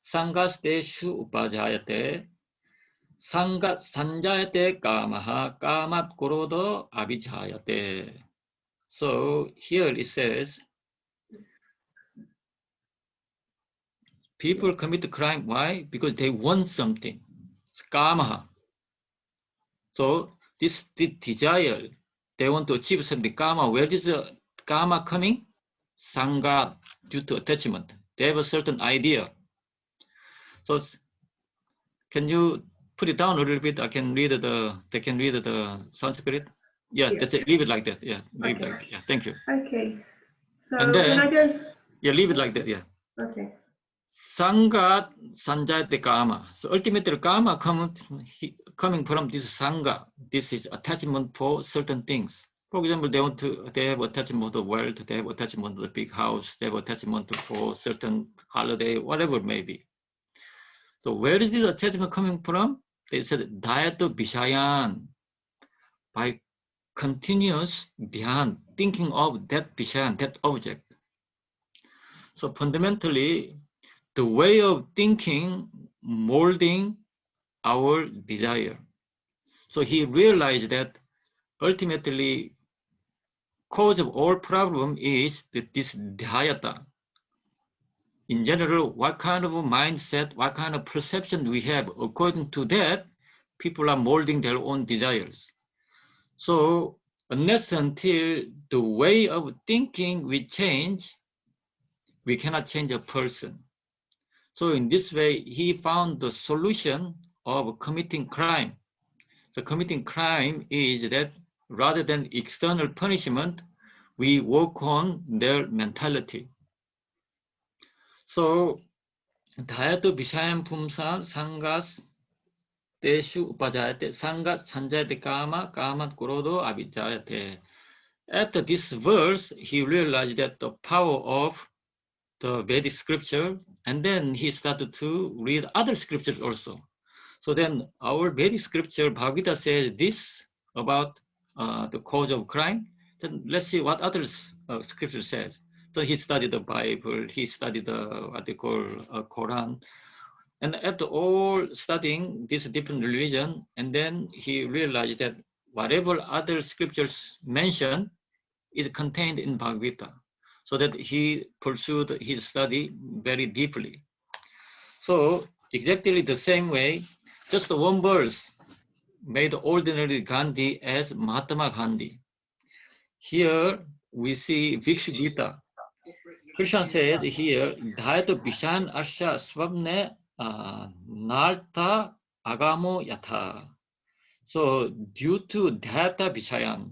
Sangaste Shu Upajayate Sangat Sanjayate Kamaha Kamat Korodo Abhijayate. So here it says, people commit crime. Why? Because they want something. Kamaha. So this desire, they want to achieve something. Kama, where is the kama coming? Sangha, due to attachment. They have a certain idea. So can you put it down a little bit? They can read the Sanskrit. Yeah, that's it. Leave it like that. Yeah, leave it like that. Yeah, thank you. Okay. So And then, can I just? Yeah, leave it like that. Yeah. Okay. Sangha sanjayate kama. So ultimately, kama coming from this sangha. This is attachment for certain things. For example, they have attachment to wealth, they have attachment to the big house, they have attachment for certain holiday, whatever it may be. So where is this attachment coming from? They said, Dhayato Bishayan. by continuous dhyan, thinking of that Vishayan, that object. So fundamentally, the way of thinking molding our desire. So he realized that ultimately cause of all problem is this dhyata. In general, what kind of a mindset, what kind of perception we have, according to that, people are molding their own desires. So unless until the way of thinking we change, we cannot change a person. So in this way, he found the solution of committing crime. So committing crime is that rather than external punishment, we work on their mentality. So 다야도 비샤யம் 품사 상가스 대슈 우파자야테 상가 산자야테 까마 까맛 고로도 아비자야테. After this verse, he realized that the power of the Vedic scripture, and then he started to read other scriptures also. So then our Vedic scripture, Bhagavata, says this about the cause of crime. Then let's see what other scripture says. So he studied the Bible, he studied the what they call Quran. And after all studying this different religion, and then he realized that whatever other scriptures mentioned is contained in Bhagavata. So that he pursued his study very deeply. So exactly the same way, just one verse made ordinary Gandhi as Mahatma Gandhi. Here we see Bhikshu Gita. Krishna says here, Dhayata Bishan Asha Swapne Nartha Agamo Yatha. So due to Dhayata Vishayan,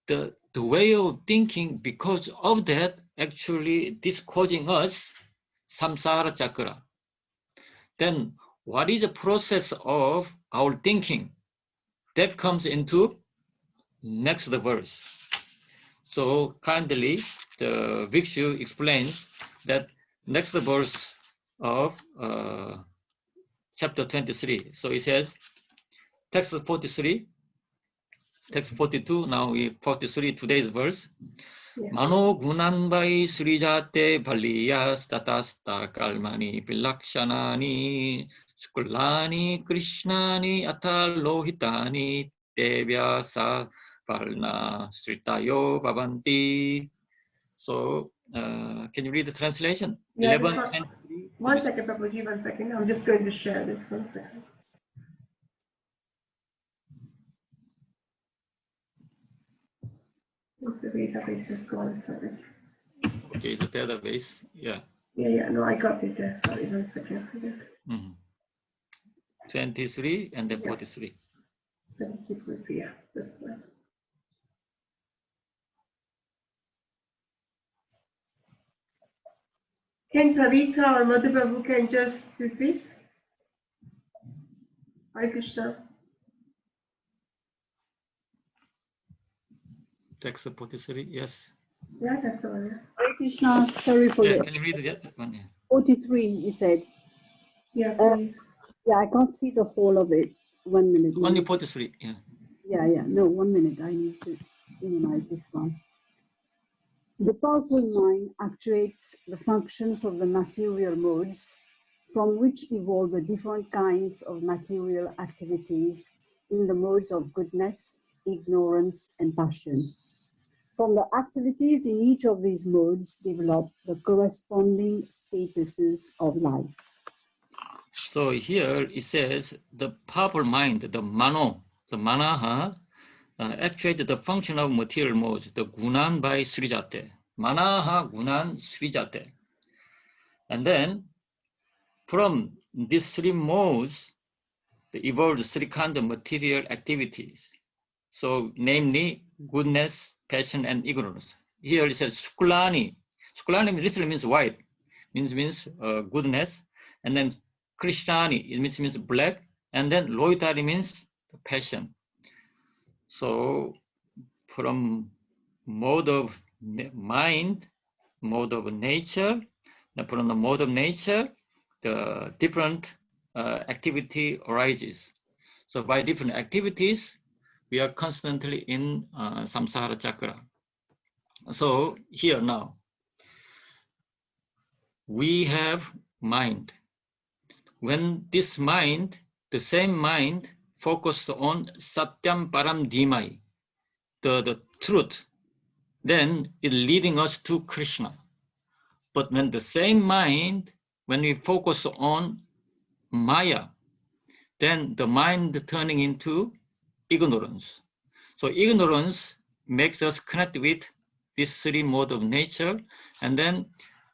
the way of thinking, because of that, actually this causing us samsara chakra. Then what is the process of our thinking? That comes into next verse. So kindly, the Bhikshu explains that next verse of chapter 23. So it says, text 43, text 42, now 43, today's verse. Mano gunanbai srijate bhaliyas tatasta kalmani pilakshanani skulani krishnani atalohitani devyasa palna sritayo bhavanti. So can you read the translation? Yeah, 11 and 3. One second, Prabhuji, 1 second. I'm just going to share this one second. The database is gone, sorry. Okay, the database, yeah. Yeah, no, I got it there. Sorry, 1 second. 23 and then 43. Let me keep it here, this one. Can Pravita or Madhu Prabhu can just do this? Hare Krishna. Text 43, yes. Yeah, that's the one. Hare Krishna, sorry for Yeah, the can you read that one? Yeah. 43, you said. Yeah, please. Yeah, I can't see the whole of it. 1 minute. Only 43, yeah. Yeah, no, 1 minute. I need to minimize this one. The powerful mind actuates the functions of the material modes from which evolve the different kinds of material activities in the modes of goodness, ignorance, and passion. From the activities in each of these modes develop the corresponding statuses of life. So here it says the powerful mind, the mano, the manaha, actuated the function of material modes, the gunan by srijate. Manaha, gunan, srijate. And then from these three modes, they evolved three kinds of material activities. So namely, goodness, passion, and ignorance. Here it says skulani. Skulani literally means white, means goodness. And then krishnani, it means black. And then loitari means passion. So from mode of mind, mode of nature, from the mode of nature, the different activity arises. So by different activities, we are constantly in samsara chakra. So here now, we have mind. When this mind, the same mind, focused on Satyam Param Dhimai, the truth, then it leading us to Krishna. But when the same mind, when we focus on Maya, then the mind turning into ignorance. So ignorance makes us connect with these three modes of nature, and then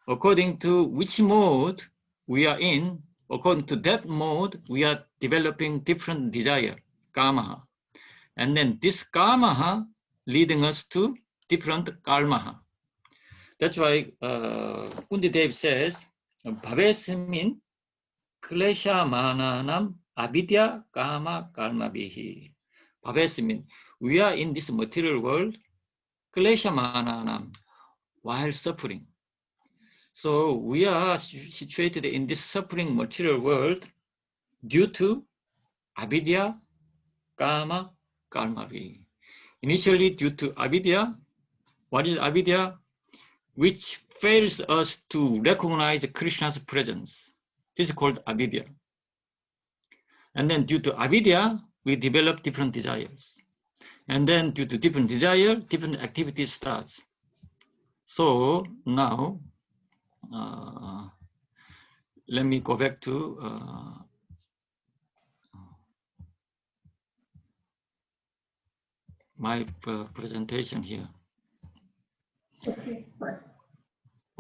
according to which mode we are in, according to that mode, we are developing different desire, kamaha. And then this kamaha leading us to different karmaha. That's why Kundidev says, Bhavesmin klesha mananam avidya kama karma bihi. Bhavesmin, we are in this material world, klesha mananam, while suffering. So we are situated in this suffering material world due to avidya, kama, karma. Initially due to avidya. What is avidya? Which fails us to recognize Krishna's presence. This is called avidya. And then due to avidya, we develop different desires. And then due to different desire, different activities starts. So now, let me go back to my presentation here. Okay, fine.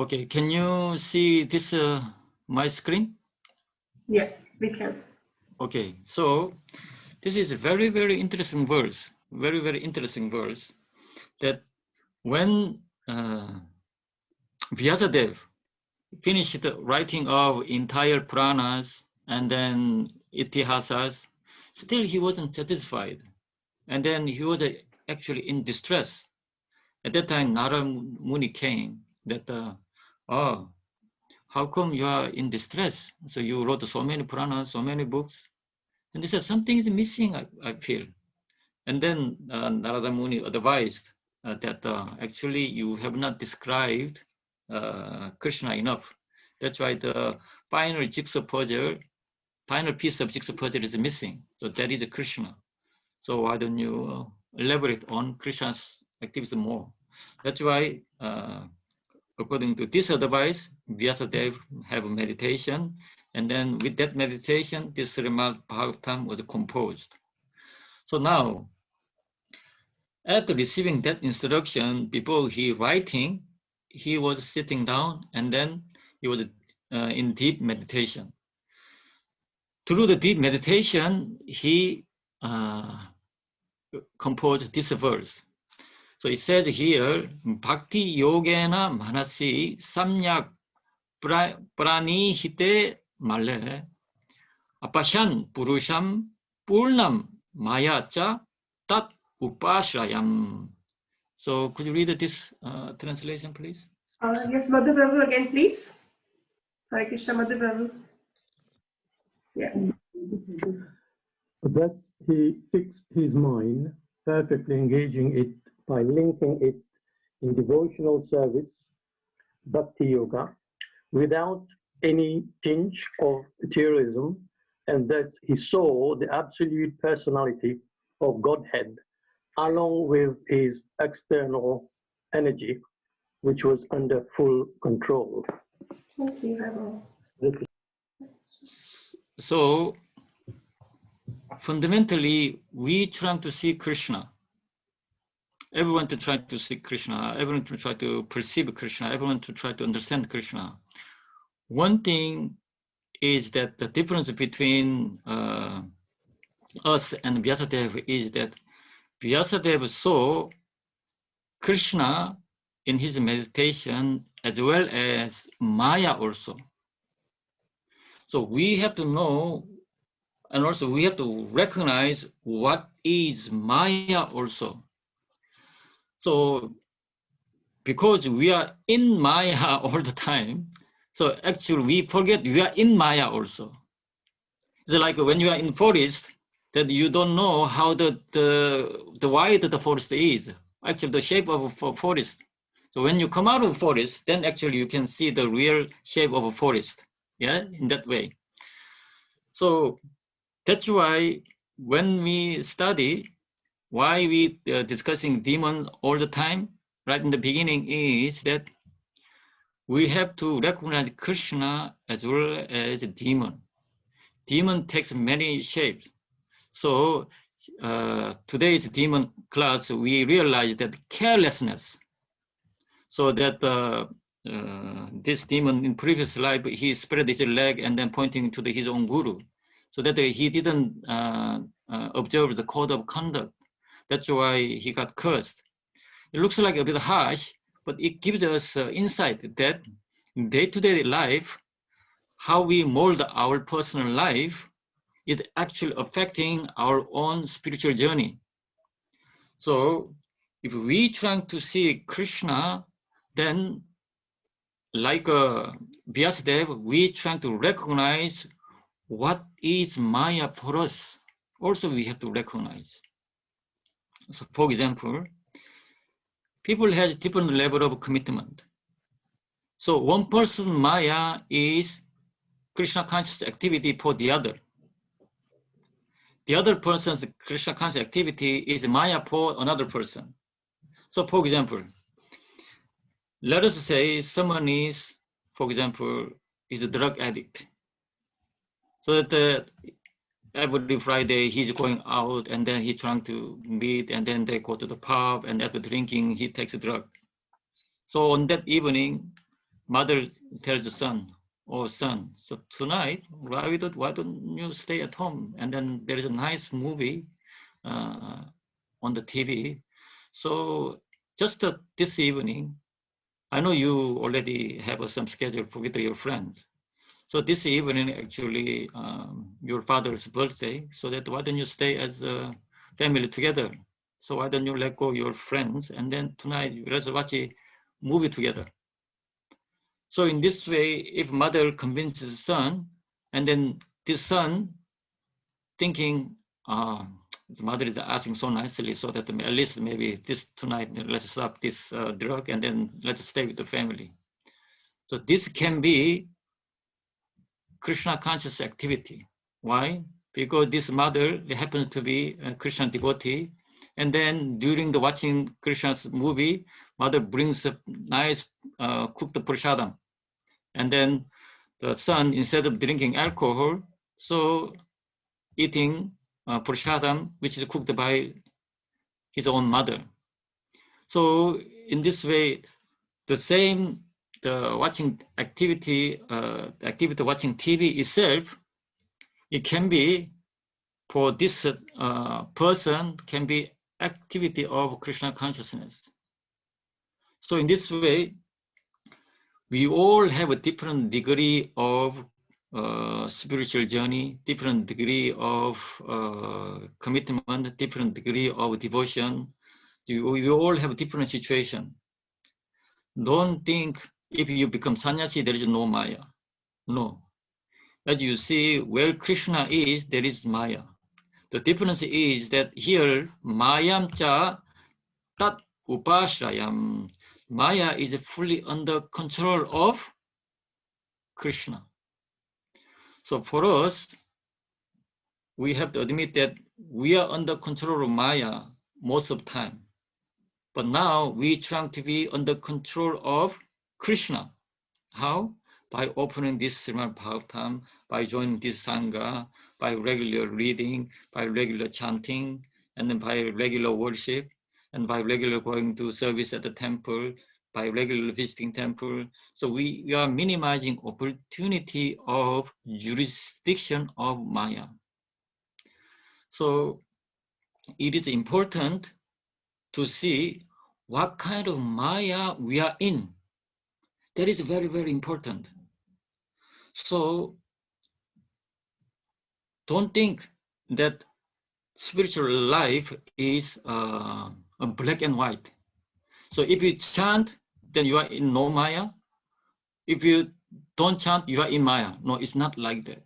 Okay, can you see this my screen? Yeah, we can. Okay, so this is a very, very interesting verse. Very, very interesting verse. That when Vyasadeva finished the writing of entire Puranas and then Itihasas, still he wasn't satisfied. And then he was actually in distress. At that time, Narada Muni came that, oh, how come you are in distress? So you wrote so many Puranas, so many books. And they said, something is missing, I feel. And then Narada Muni advised that actually you have not described Krishna enough. That's why the final jigsaw puzzle, final piece of jigsaw puzzle is missing. So that is a Krishna. So why don't you elaborate on Krishna's activities more? That's why, according to this advice, Vyasadeva have a meditation. And then with that meditation, this Srimad Bhagavatam was composed. So now, after receiving that instruction, before he writing, he was sitting down and then he was in deep meditation. Through the deep meditation, he composed this verse. So it says here, Bhakti Yogena Manasi Samyak Pranihite Male Apashan Purusham Purnam Mayacha Tat Upashrayam. So could you read this translation, please? Yes, Madhu Prabhu again, please. Hare Krishna, Madhu Prabhu. Yeah. Thus he fixed his mind, perfectly engaging it by linking it in devotional service, bhakti yoga, without any tinge of materialism, and thus he saw the absolute personality of Godhead along with his external energy, which was under full control. Thank you, Prabhu. So fundamentally, we trying to see Krishna. Everyone to try to see Krishna, everyone to try to perceive Krishna, everyone to try to understand Krishna. One thing is that the difference between us and Vyasadeva is that Vyasadeva saw Krishna in his meditation as well as Maya also. So we have to know, and also we have to recognize what is Maya also. So because we are in Maya all the time, so actually we forget we are in Maya also. It's like when you are in forest, that you don't know how the wide the forest is, actually the shape of a forest. So when you come out of forest, then actually you can see the real shape of a forest, yeah, in that way. So that's why when we study, why we discussing demon all the time, right in the beginning, is that we have to recognize Krishna as well as a demon. Demon takes many shapes. So today's demon class, we realize that carelessness. So that this demon in previous life, he spread his leg and then pointing to his own guru. So that he didn't observe the code of conduct. That's why he got cursed. It looks like a bit harsh, but it gives us insight that day-to-day life, how we mold our personal life, is actually affecting our own spiritual journey. So if we trying to see Krishna, then like Vyasadeva, we trying to recognize what is Maya for us. Also, we have to recognize. So for example, people have different level of commitment. So one person Maya is Krishna conscious activity for the other. The other person's Krishna conscious activity is Maya for another person. So for example, let us say someone is, for example, is a drug addict. So that every Friday he's going out and then he's trying to meet and then they go to the pub and after drinking he takes a drug. So on that evening, mother tells the son, "Oh son, so tonight why don't you stay at home? And then there is a nice movie on the TV. So just this evening, I know you already have some schedule with your friends. So this evening, actually, your father's birthday. So that why don't you stay as a family together? So why don't you let go your friends and then tonight let's watch a movie together." So in this way, if mother convinces son, and then this son thinking, the mother is asking so nicely, so that at least maybe this tonight, let's stop this drug and then let's stay with the family. So this can be Krishna conscious activity. Why? Because this mother happens to be a Krishna devotee, and then during the watching Krishna's movie, mother brings a nice cooked prasadam, and then the son, instead of drinking alcohol, so eating prasadam, which is cooked by his own mother. So in this way, the watching activity, watching TV itself, it can be for this person can be activity of Krishna consciousness. So in this way, we all have a different degree of spiritual journey, different degree of commitment, different degree of devotion. We all have a different situation. Don't think if you become sannyasi, there is no Maya. No. As you see, where Krishna is, there is Maya. The difference is that here, Mayam cha tat upashrayam. Maya is fully under control of Krishna. So for us, we have to admit that we are under control of Maya most of the time. But now we trying to be under control of Krishna. How? By opening this Srimad Bhagvatam, by joining this Sangha, by regular reading, by regular chanting, and then by regular worship, and by regular going to service at the temple, by regular visiting temple. So we are minimizing opportunity of jurisdiction of Maya. So it is important to see what kind of Maya we are in. That is very, very important. So don't think that spiritual life is black and white. So if you chant, then you are in no Maya. If you don't chant, you are in Maya. No, it's not like that.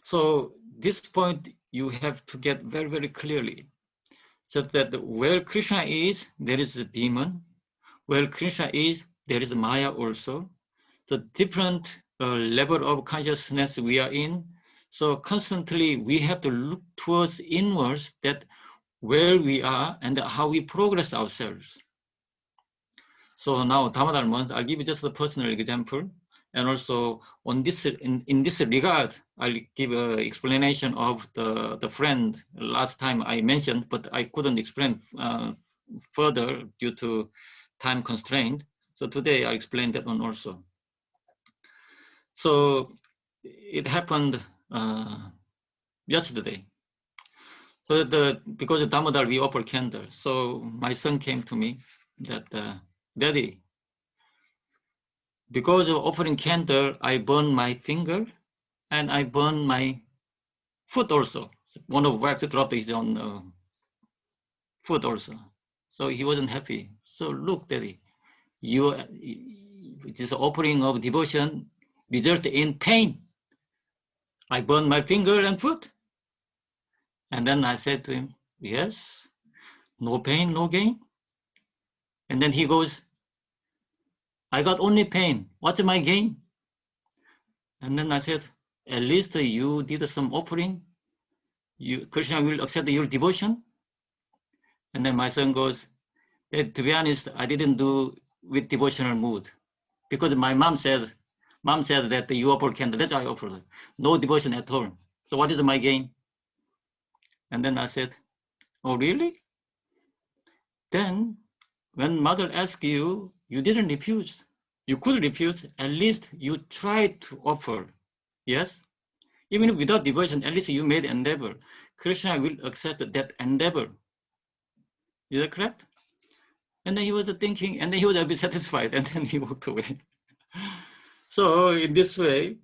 So this point you have to get very, very clearly. So that where Krishna is, there is a demon. Where Krishna is, there is Maya also. The different level of consciousness we are in. So constantly we have to look towards inwards, that where we are and how we progress ourselves. So now Damodar month, I'll give you just a personal example. And also on this, in this regard, I'll give an explanation of the friend last time I mentioned, but I couldn't explain further due to time constraint. So today I'll explain that one also. So it happened yesterday. So because of Damodar, we offer candle. So my son came to me that, Daddy, because of offering candle, I burned my finger and I burned my foot also. One of wax dropped his on foot also. So he wasn't happy. So look, Daddy, this offering of devotion result in pain. I burned my finger and foot. And then I said to him, yes, no pain, no gain. And then he goes, I got only pain. What's my gain? And then I said, at least you did some offering. Krishna will accept your devotion. And then my son goes, to be honest, I didn't do with devotional mood because my mom said that you offer candle. That's why I offered. No devotion at all. So what is my gain? And then I said, oh, really? Then when mother asked you, you didn't refuse. You could refuse. At least you tried to offer. Yes? Even without devotion, at least you made endeavor. Krishna will accept that endeavor. Is that correct? And then he was thinking, and then he was a bit satisfied, and then he walked away. So in this way,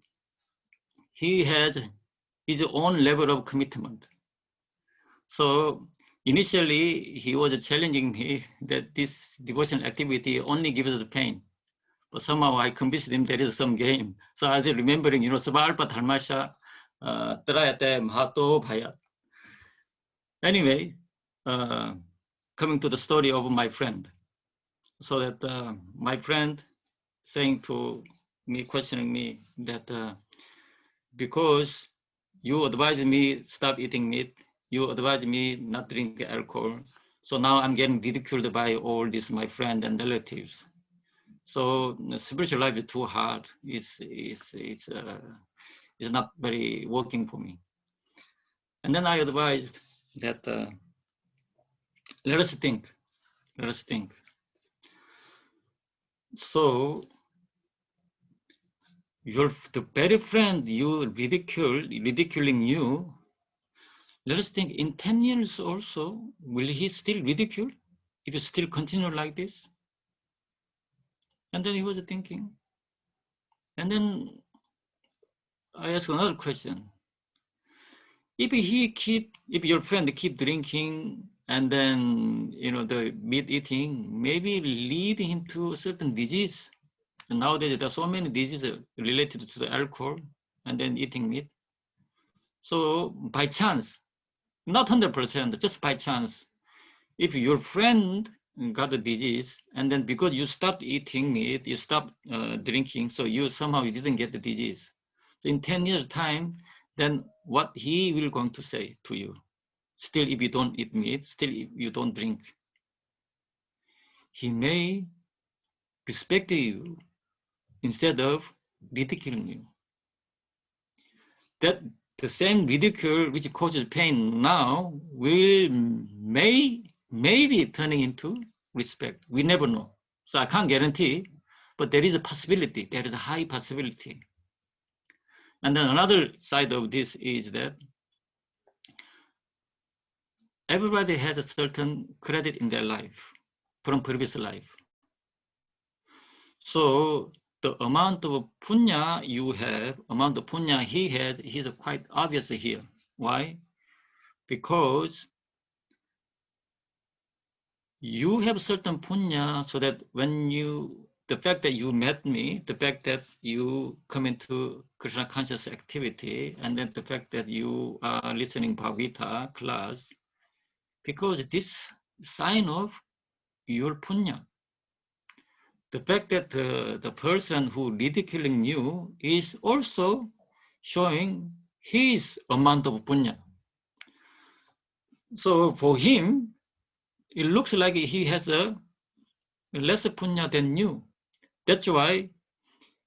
he has his own level of commitment. So initially, he was challenging me that this devotional activity only gives us pain. But somehow I convinced him there is some gain. So I was remembering, Sabalpa Dharmasha, Trayate Mahato Bhayat. Anyway, coming to the story of my friend. So that my friend saying to me, questioning me that because you advised me stop eating meat, you advised me not drink alcohol. So now I'm getting ridiculed by all these my friends and relatives. So the spiritual life is too hard. It's not very working for me. And then I advised that let us think. So the very friend you ridiculing you, let us think in 10 years also, will he still ridicule if you still continue like this? And then he was thinking. And then I asked another question. If your friend keep drinking and then, the meat eating, maybe lead him to a certain disease. And nowadays, there are so many diseases related to the alcohol and then eating meat. So by chance, not 100%, just by chance, if your friend got a disease and then because you stopped eating meat, you stopped drinking, so you didn't get the disease. So in 10 years time, then what he will going to say to you? Still, if you don't eat meat, still if you don't drink, he may respect you instead of ridiculing you. That the same ridicule which causes pain now will maybe turning into respect. We never know. So I can't guarantee, but there is a possibility. There is a high possibility. And then another side of this is that everybody has a certain credit in their life from previous life. So the amount of punya you have, amount of punya he has, is quite obvious here. Why? Because you have certain punya so that when you the fact that you met me, the fact that you come into Krishna conscious activity, and then the fact that you are listening Bhagavata class, because this sign of your punya. The fact that the person who ridiculing you is also showing his amount of punya. So for him, it looks like he has a less punya than you. That's why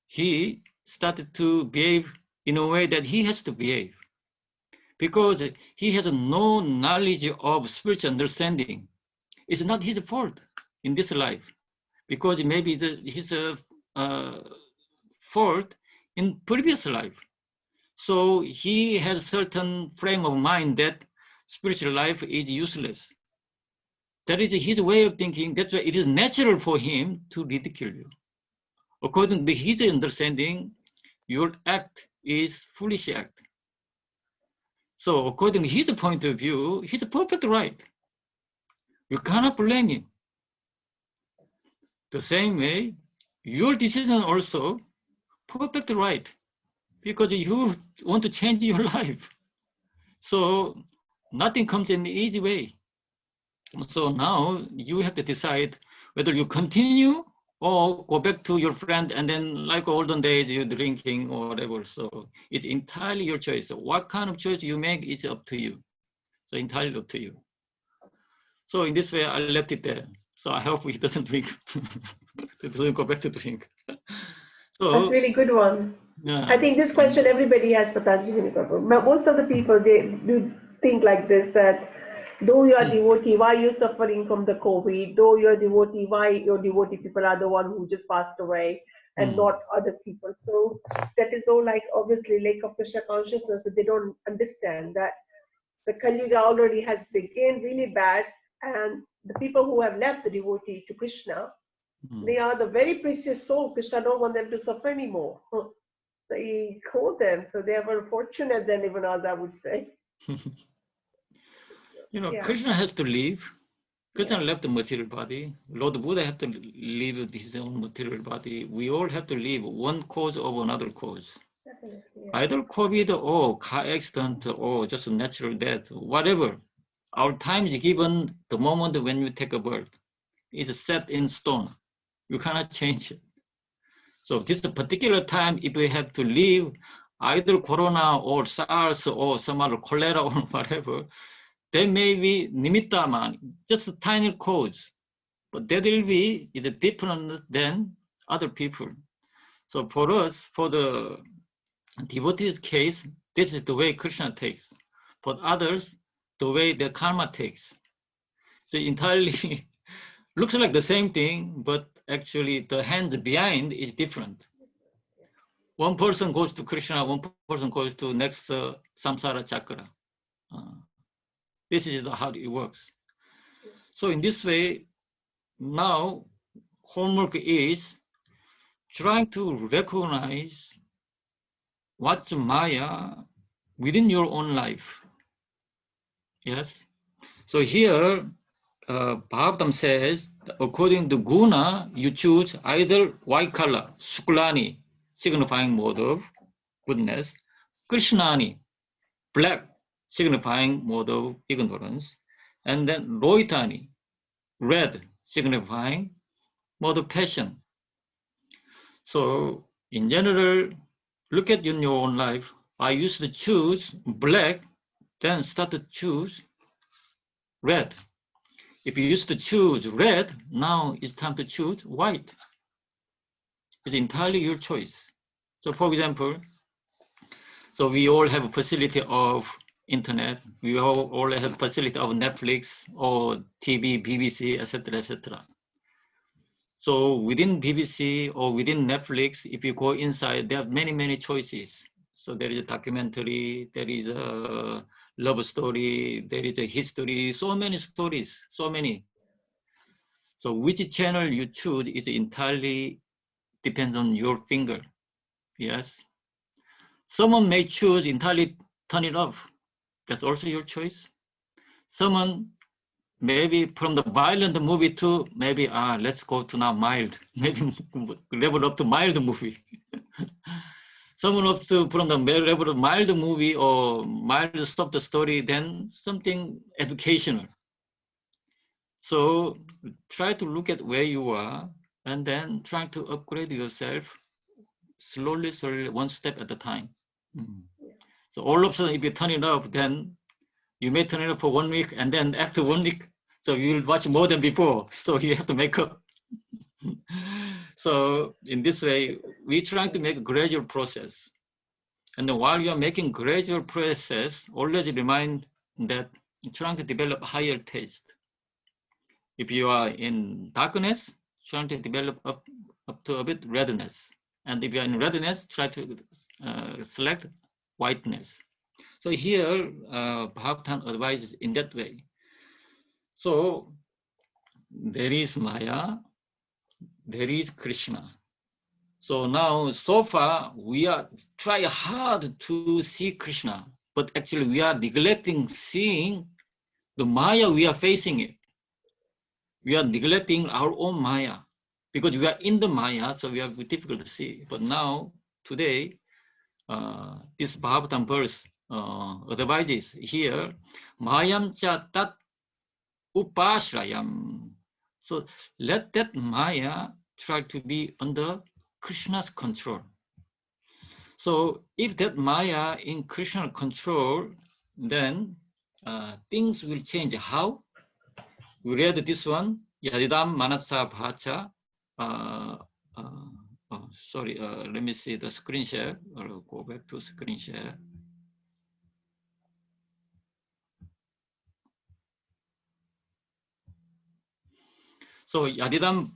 he started to behave in a way that he has to behave, because he has no knowledge of spiritual understanding. It's not his fault in this life, because maybe his fault in previous life. So he has a certain frame of mind that spiritual life is useless. That is his way of thinking. That's why it is natural for him to ridicule you. According to his understanding, your act is foolish act. So according to his point of view, he's perfect right. You cannot blame him. The same way, your decision also perfect right, because you want to change your life. So nothing comes in the easy way. So now you have to decide whether you continue or go back to your friend, and then like olden days, you're drinking or whatever. So it's entirely your choice. So what kind of choice you make is up to you. So entirely up to you. So in this way, I left it there. So I hope he doesn't drink. He doesn't go back to drink. So that's really good one. yeah. I think this question everybody has, Patanjali Muni Prabhu. Most of the people, they do think like this, that though you are devotee, why are you suffering from the COVID? Though you're devotee, why your devotee people are the one who just passed away and not other people? So that is all like obviously lack of Krishna consciousness, that they don't understand that the Kali Yuga already has begun really bad, and the people who have left the devotee to Krishna, they are the very precious soul. Krishna don't want them to suffer anymore. So he called them. So they are more fortunate than even us, I would say. You know, Yeah. Krishna has to leave. Krishna left the material body. Lord Buddha have to leave his own material body. We all have to leave one cause over another cause. Definitely, yeah. Either COVID or car accident or just a natural death, whatever. Our time is given the moment when you take a birth. It's set in stone. You cannot change it. So this particular time, if we have to leave either corona or SARS or some other cholera or whatever, there may be nimitta mani, just a tiny cause, but that will be different than other people. So for us, for the devotee's case, this is the way Krishna takes. For others, the way the karma takes. So entirely looks like the same thing, but actually the hand behind is different. One person goes to Krishna, one person goes to next samsara chakra. This is how it works. So in this way, now homework is trying to recognize what's Maya within your own life. Yes. So here, Bhagavatam says, according to guna, you choose either white color, suklani, signifying mode of goodness, krishnani, black, signifying mode of ignorance, and then rohitani, red, signifying mode of passion. So in general, look at in your own life. I used to choose black, then start to choose red. If you used to choose red, now it's time to choose white. It's entirely your choice. So for example, so we all have a facility of internet. We all have facility of Netflix or TV, BBC, etc., etc. So within BBC or within Netflix, if you go inside, there are many, many choices. So there is a documentary, there is a love story, there is a history, so many stories, so many. So which channel you choose is entirely depends on your finger. Yes. Someone may choose entirely turn it off. That's also your choice. Someone maybe from the violent movie to maybe let's go to now mild, maybe level up to mild movie. Someone up to from the level of mild movie or mild stop the story, then something educational. So try to look at where you are and then try to upgrade yourself slowly, one step at a time. So all of a sudden, if you turn it up, then you may turn it up for 1 week, and then after 1 week, so you'll watch more than before. So you have to make up. So in this way, we try to make a gradual process. And then while you are making gradual process, always remind that you're trying to develop higher taste. If you are in darkness, trying to develop up to a bit redness. And if you are in redness, try to select whiteness. So here, Bhagavatam advises in that way. So there is Maya, there is Krishna. So now, so far, we are trying hard to see Krishna, but actually we are neglecting seeing the Maya we are facing it. We are neglecting our own Maya because we are in the Maya, so we are difficult to see. But now, today, this Bhagavatam verse advises here, Mayam cha tat upashrayam. So let that Maya try to be under Krishna's control. So if that Maya in Krishna's control, then things will change. How? We read this one, Yadidam Manasa Bhacha. Sorry, let me see the screen share. I'll go back to screen share. So Yadidam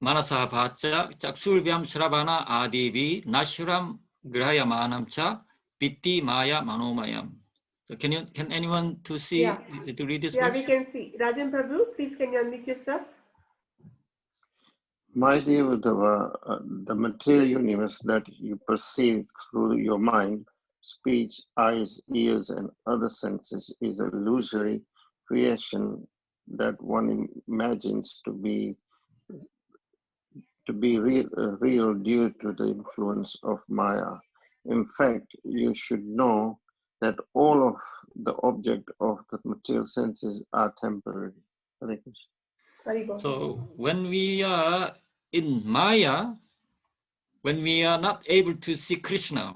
Manasa Bhacha, Chaksulvyam Shravana Adivi, Nashram Grayamanam cha, Pitti Maya Manomayam. So can anyone to see, to read this verse? We can see. Rajan Prabhu, please can you unmute yourself? My dear Uddhava, the material universe that you perceive through your mind, speech, eyes, ears, and other senses is an illusory creation that one imagines to be real due to the influence of Maya. In fact, you should know that all of the object of the material senses are temporary. Hare Krishna. So when we are in Maya, when we are not able to see Krishna,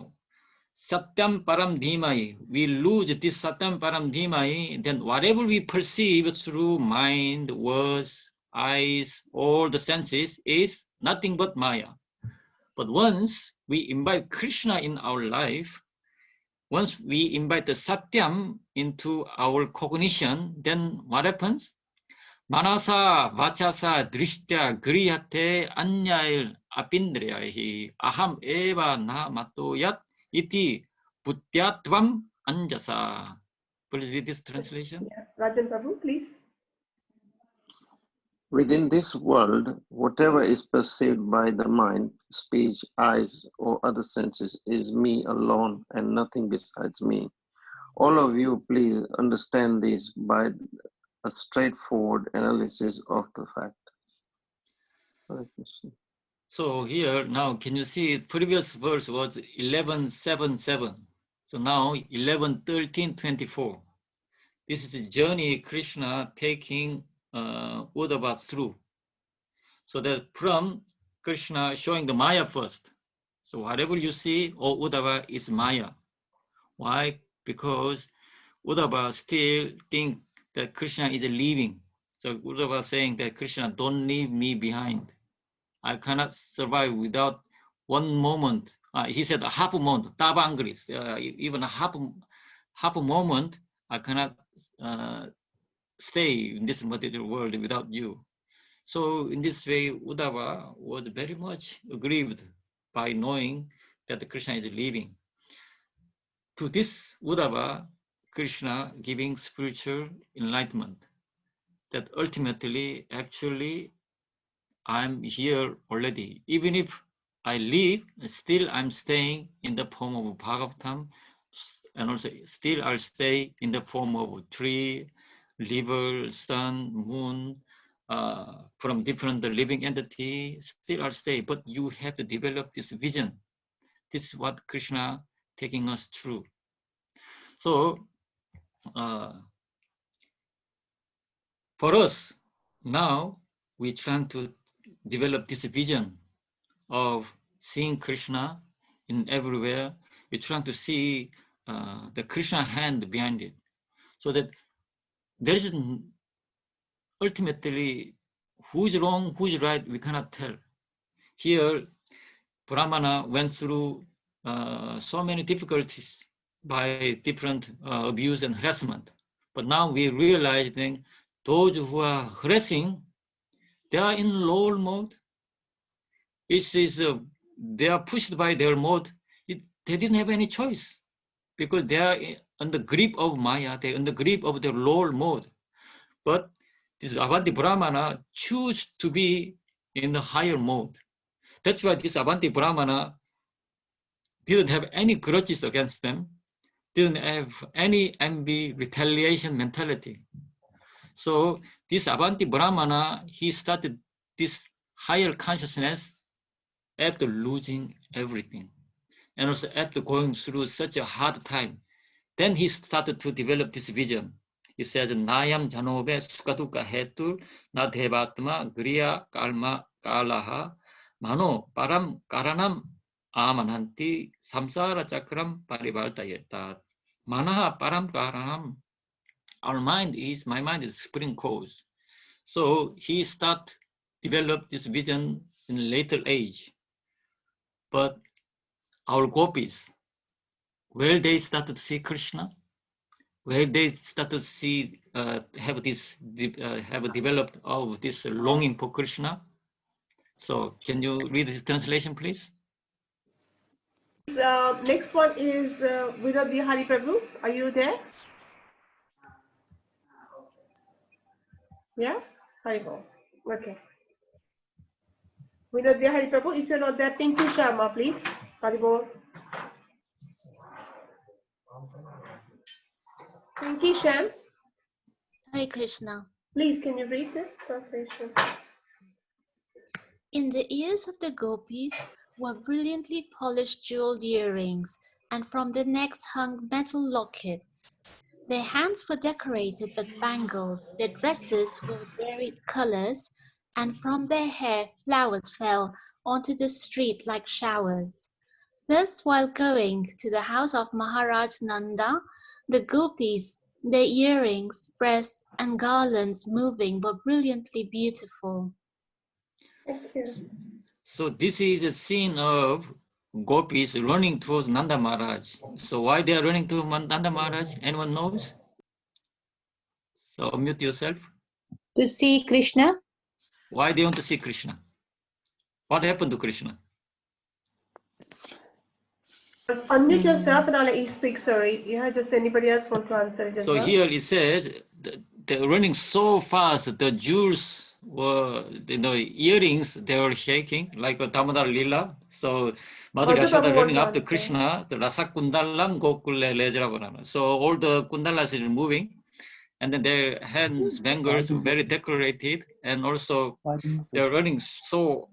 Satyam Param Dhimai, we lose this Satyam Param Dhimai, then whatever we perceive through mind, words, eyes, all the senses is nothing but Maya. But once we invite Krishna in our life, once we invite the Satyam into our cognition, then what happens? Manasa, Vachasa, Drishtya, Griyate, Anyail, Apindriyahi, Aham Eva Na Matoyat, Iti, Putyatvam Anjasa. Please read this translation. Rajan Prabhu, please. Within this world, whatever is perceived by the mind, speech, eyes, or other senses is me alone and nothing besides me. All of you, please understand this by a straightforward analysis of the fact. So here now, can you see previous verse was 11:7:7. So now 11:13:24. This is the journey Krishna taking Uddhava through. So that from Krishna showing the Maya first. So whatever you see, Uddhava is Maya. Why? Because Uddhava still think that Krishna is leaving. So Uddhava saying that Krishna, don't leave me behind. I cannot survive without one moment. He said a half a moment, tabangris, even a half a moment, I cannot stay in this material world without you. So in this way, Uddhava was very much aggrieved by knowing that Krishna is leaving. To this Uddhava, Krishna giving spiritual enlightenment, that ultimately, actually, I'm here already. Even if I leave, still I'm staying in the form of Bhagavatam, and also still I'll stay in the form of tree, river, sun, moon, from different living entities, still are stay, but you have to develop this vision. This is what Krishna taking us through. So for us, now we trying to develop this vision of seeing Krishna in everywhere. We're trying to see the Krishna hand behind it, so that there is ultimately who's wrong, who's right, we cannot tell. Here, Brahmana went through so many difficulties by different abuse and harassment. But now we realizing those who are harassing, they are in lower mode. It is they are pushed by their mode. They didn't have any choice because they are on the grip of Maya. They are in the grip of their lower mode. But this Avanti Brahmana choose to be in the higher mode. That's why this Avanti Brahmana didn't have any grudges against them, didn't have any envy, retaliation mentality. So this Avanti Brahmana, he started this higher consciousness after losing everything. And also after going through such a hard time. Then he started to develop this vision. He says, Nayam Janobe Sukaduka Hetur Nadhevatma Griya Kalma Kalaha Mano Param Karanam Amananti Samsara Chakram Parivartayetat. Manaha Param Karanam. My mind is spring cause. So he developed this vision in later age. But our gopis, where they started to see Krishna, where they started to see, have developed of this longing for Krishna. So can you read this translation, please? Next one is Vinod Bihari Prabhu. Are you there? Yeah? Haribo. Okay. Vinod Bihari Prabhu, if you're not there, Pinky Sharma, please. Haribo. Pinky Sham, Hare Krishna. please can you read this translation? In the ears of the gopis were brilliantly polished jeweled earrings, and from their necks hung metal lockets. Their hands were decorated with bangles, their dresses were varied colors, and from their hair flowers fell onto the street like showers. Thus, while going to the house of Maharaj Nanda, the gopis, their earrings, breasts, and garlands moving were brilliantly beautiful. Thank you. So this is a scene of gopis running towards Nanda Maharaj. So why they are running to Nanda Maharaj? Anyone knows? So unmute yourself. To see Krishna. Why they want to see Krishna? What happened to Krishna? Unmute yourself and I'll let you speak, sorry. Yeah, just anybody else want to answer it as So well? here it says they're running so fast, the jewels were, earrings, they were shaking like a Damodar Lila. So Mother Yashoda running after Krishna, the Rasa Kundalam Gokule Lejravanana. So all the kundalas is moving, and then their hands, bangles were very decorated, and also they're running so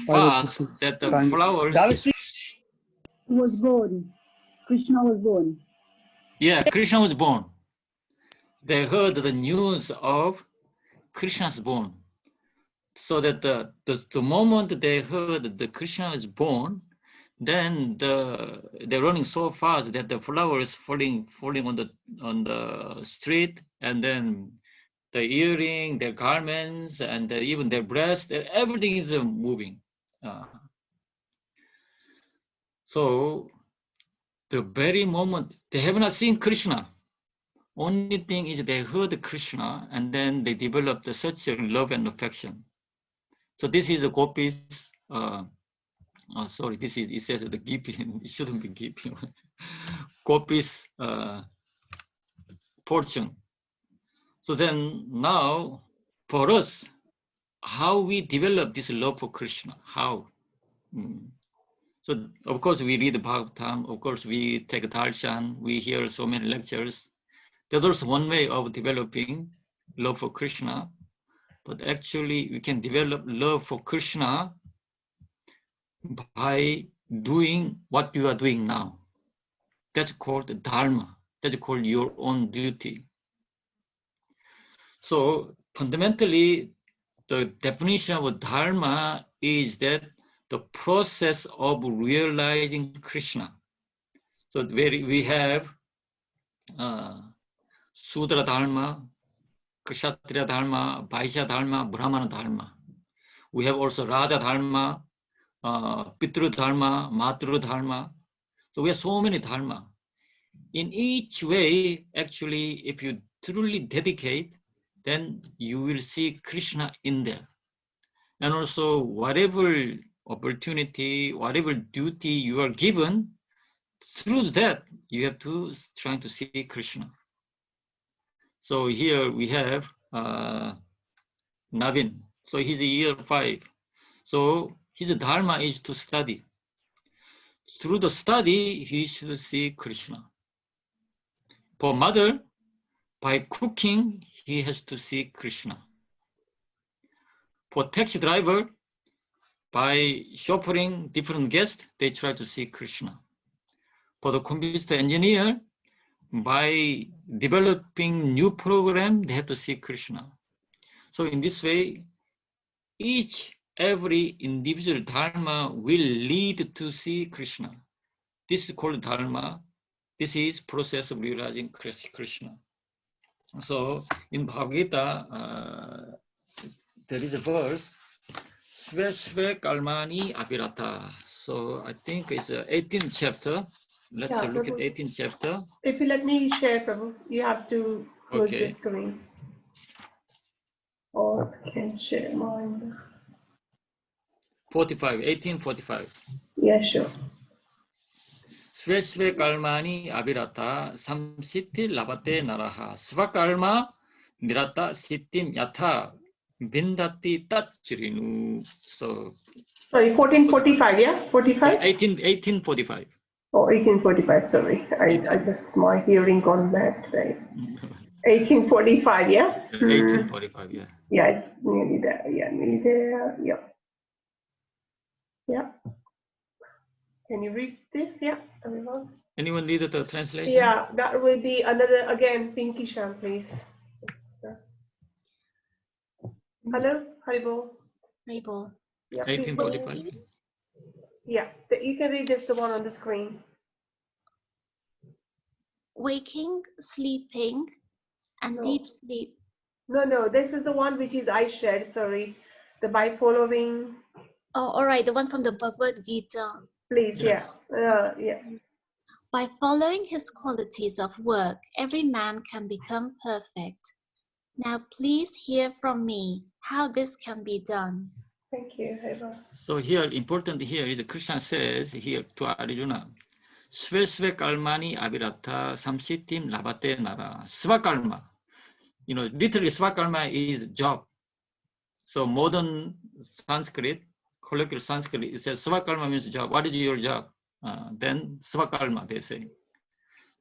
fast that the flowers. Was born. Krishna was born. Yeah, Krishna was born. They heard the news of Krishna's born. So that the moment they heard that Krishna is born, then they're running so fast that the flowers falling on the street, and then the earring, their garments, and even their breast, everything is moving. So the very moment they have not seen Krishna, only thing is they heard Krishna, and then they developed such a love and affection. So this is the gopis. Sorry, it says the gipi. It shouldn't be gipi. Gopis fortune. So then now, for us, how we develop this love for Krishna? How? So of course we read the Bhagavatam. Of course we take darshan. We hear so many lectures. There's also one way of developing love for Krishna, but actually we can develop love for Krishna by doing what you are doing now. That's called dharma. That's called your own duty. So fundamentally, the definition of dharma is that the process of realizing Krishna. So where we have Sudra Dharma, Kshatriya Dharma, Vaishya Dharma, Brahmana Dharma. We have also Raja Dharma, Pitru Dharma, Matru Dharma. So we have so many Dharma. In each way, actually, if you truly dedicate, then you will see Krishna in there. And also, whatever opportunity, whatever duty you are given, through that, you have to try to see Krishna. So here we have Navin. So he's year 5. So his dharma is to study. Through the study, he should see Krishna. For mother, by cooking, he has to see Krishna. For taxi driver, by chauffeuring different guests, they try to see Krishna. For the computer engineer, by developing new program, they have to see Krishna. So in this way, every individual dharma will lead to see Krishna. This is called dharma. This is process of realizing Krishna. So in Bhagavad Gita, there is a verse, Sve Sve Kalmani Abhirata. So I think it's 18th chapter. Let's look at 18th chapter. If you let me share, Prabhu, you have to close the screen. Or I can share mine. 1845. Yeah, sure. Sve Kalmani Abhirata Samsiti Labate Naraha Svakalma Nirata Sittim Yatha Vindati Tachirinu. So sorry, 1445, yeah? 45? 1845. Oh, 1845, sorry. I just, my hearing gone bad, right? 1845, yeah? 1845, yeah. Yeah, it's nearly there. Yeah, nearly there. Yep. Yeah. Can you read this? Yeah, everyone. Anyone read the translation? Yeah, that will be another, again, Pinky Shan, please. Hello, Haribo. Haribo. Yeah, 1845. Yeah, you can read this, the one on the screen. Waking, sleeping, and deep sleep. No, this is the one which is I shared, sorry. The by following. Oh, all right, the one from the Bhagavad Gita. Please, yeah. Yeah. By following his qualities of work, every man can become perfect. Now please hear from me how this can be done. Thank you, Haribo. So here, important here is Krishna says here to Arjuna, Sve Sve Kalmani Abhirata Samsitim Labate Nara. Svakalma. You know, literally Svakalma is job. So modern Sanskrit, colloquial Sanskrit, it says Svakalma means job. What is your job? Then Svakalma, they say.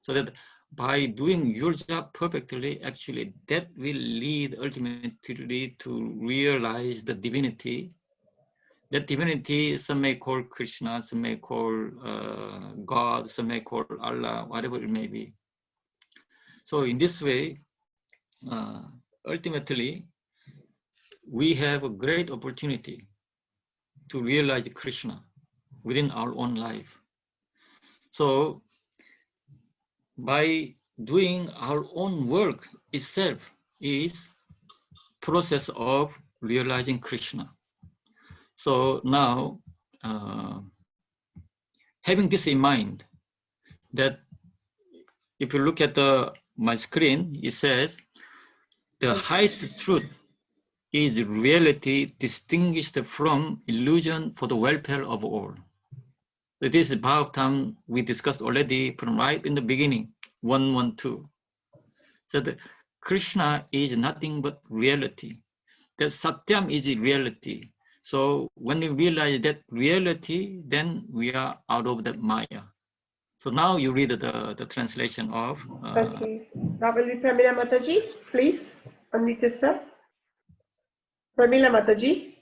So that by doing your job perfectly, actually, that will lead ultimately to realize the divinity. That divinity, some may call Krishna, some may call God, some may call Allah, whatever it may be. So in this way, ultimately, we have a great opportunity to realize Krishna within our own life. So by doing our own work itself is process of realizing Krishna. So now, having this in mind, that if you look at my screen, it says, the highest truth is reality distinguished from illusion for the welfare of all. So this is Bhagavatam we discussed already from right in the beginning, 112. So the Krishna is nothing but reality. That Satyam is reality. So when we realize that reality, then we are out of that Maya. So now you read the translation of. Okay, that will be Pramila Mataji, please. unmute yourself. Pramila Mataji.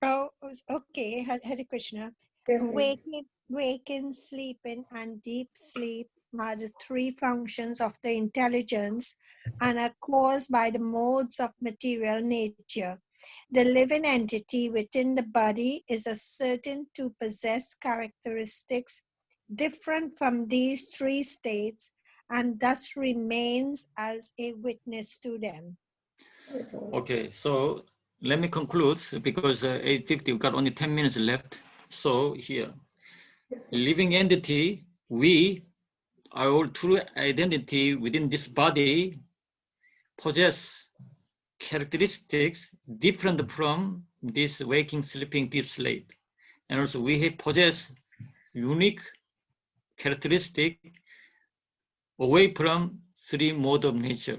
Oh, okay. Hare Krishna. Yes, please. Waking, sleeping, and deep sleep are the three functions of the intelligence and are caused by the modes of material nature. The living entity within the body is certain to possess characteristics different from these three states and thus remains as a witness to them. Okay, so let me conclude because 8:50, we've got only 10 minutes left. So here, living entity, we, our true identity within this body possess characteristics different from this waking, sleeping, deep sleep. And also we possess unique characteristic away from three modes of nature.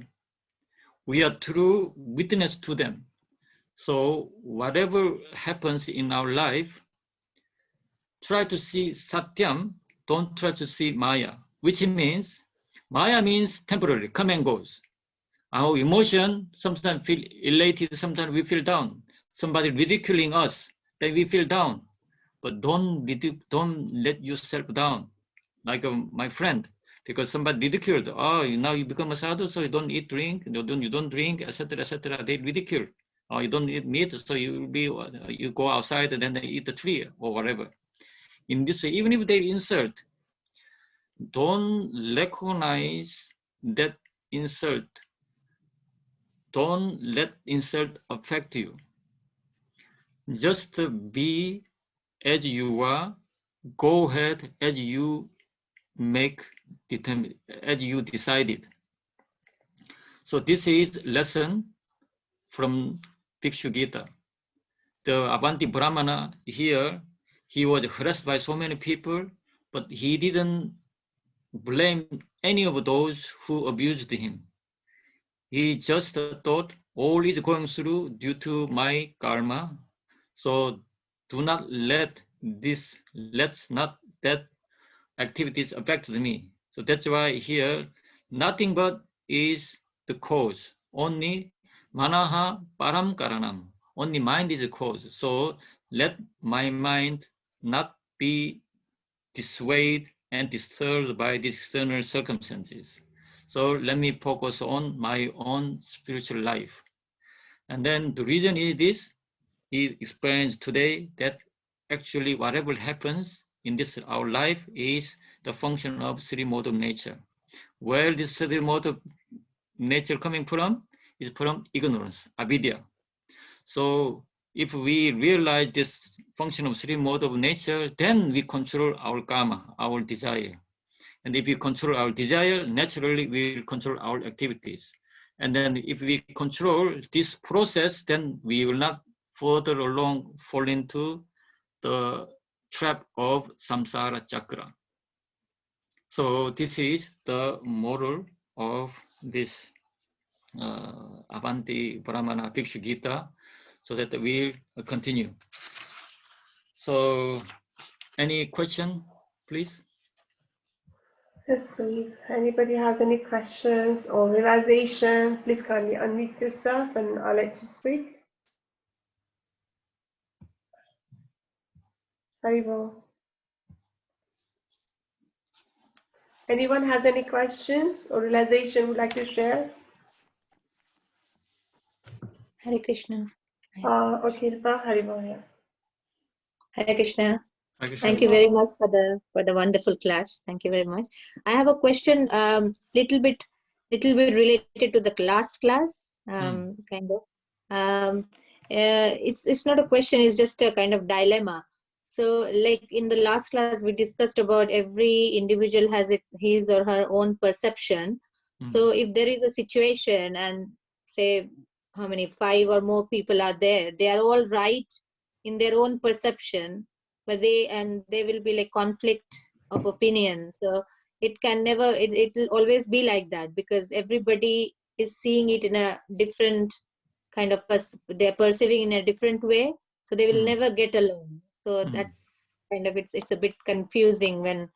We are true witness to them. So whatever happens in our life, try to see Satyam, don't try to see Maya, which means Maya means temporary, come and goes. Our emotion sometimes feel elated, sometimes we feel down. Somebody ridiculing us, then we feel down. But don't let yourself down. Like my friend, because somebody ridiculed, oh, now you become a sadhu, so you don't eat, drink, you don't drink, etc., etc. They ridicule. Or you don't eat meat, so you go outside and then they eat the tree or whatever. In this way, even if they insult, don't recognize that insult. Don't let insult affect you. Just be as you are. Go ahead as you as you decided. So this is lesson from Bhikshu Gita. The Avanti Brahmana here, he was harassed by so many people, but he didn't blame any of those who abused him. He just thought all is going through due to my karma. So do not let that activities affect me. So that's why here, nothing but is the cause. Only manaha param karanam. Only mind is the cause. So let my mind not be dissuaded and disturbed by these external circumstances. So let me focus on my own spiritual life. And then the reason is this, he explains today that actually whatever happens in this our life is the function of three modes of nature. Where this three mode of nature coming from is from ignorance, avidya. So if we realize this function of three mode of nature, then we control our karma, our desire. And if we control our desire, naturally we will control our activities. And then if we control this process, then we will not further along fall into the trap of samsara chakra. So this is the moral of this Avanti Brahmana Bhikshu Gita, so that we'll continue. So any question, please? Yes, please. Anybody has any questions or realization, please kindly unmute yourself and I'll let you speak. Haribo. Anyone has any questions or realization would like to share? Hare Krishna. Okay, Haribo, yeah. Hare Krishna. Krishna. Thank you very much for the wonderful class. Thank you very much. I have a question, little bit related to the last class, kind of. It's not a question. It's just a kind of dilemma. So, like in the last class, we discussed about every individual has his or her own perception. So, if there is a situation and say how many 5 or more people are there, they are all right in their own perception, but they will be like conflict of opinion. So it can never, it will always be like that, because everybody is seeing it in a different kind of they're perceiving in a different way, so they will never get along. So that's kind of, it's a bit confusing when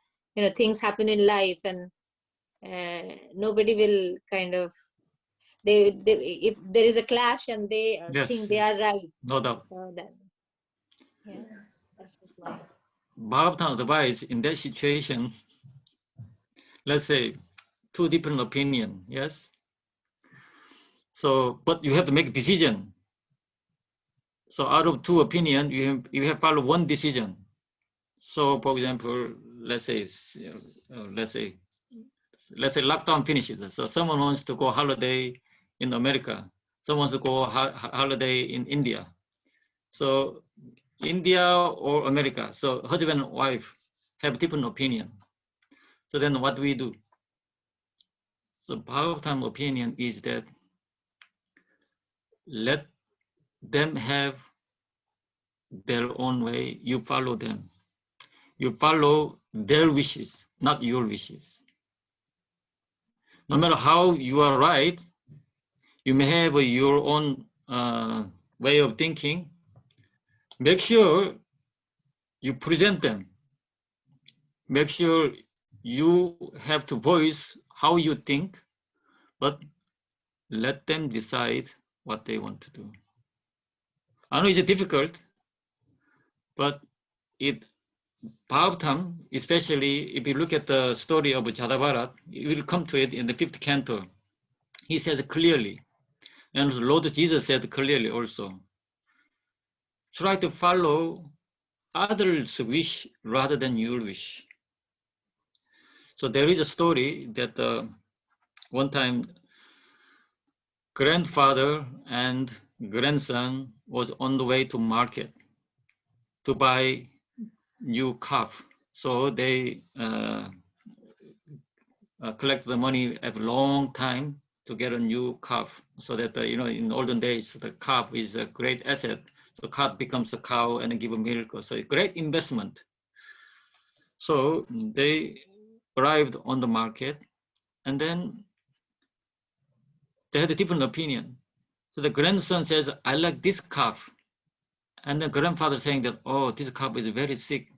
things happen in life and nobody will kind of if there is a clash and they Yes, think they are right. no doubt. So that, yeah, that's just why. Bhagavatam advice in that situation, let's say two different opinion, yes. So, but you have to make a decision. So out of two opinion, you have follow one decision. So, for example, let's say lockdown finishes. So someone wants to go holiday in America. Someone wants to go holiday in India. So India or America. So husband and wife have different opinion. So then what do we do? So Bhagavatam opinion is that let them have their own way. You follow them. You follow their wishes, not your wishes. No matter how you are right, you may have your own way of thinking. Make sure you present them. Make sure you have to voice how you think, but let them decide what they want to do. I know it's difficult, but Bhagavatam, especially if you look at the story of Jadavarat, you will come to it in the 5th canto. He says clearly, and Lord Jesus said clearly also, try to follow others' wish rather than your wish. So there is a story that one time grandfather and grandson was on the way to market to buy new calf. So they collect the money a long time to get a new calf, so that in olden days the calf is a great asset. So calf becomes a cow and give a milk. So a great investment. So they arrived on the market, and then they had a different opinion. So the grandson says, "I like this calf," and the grandfather saying that, "Oh, this calf is very sick."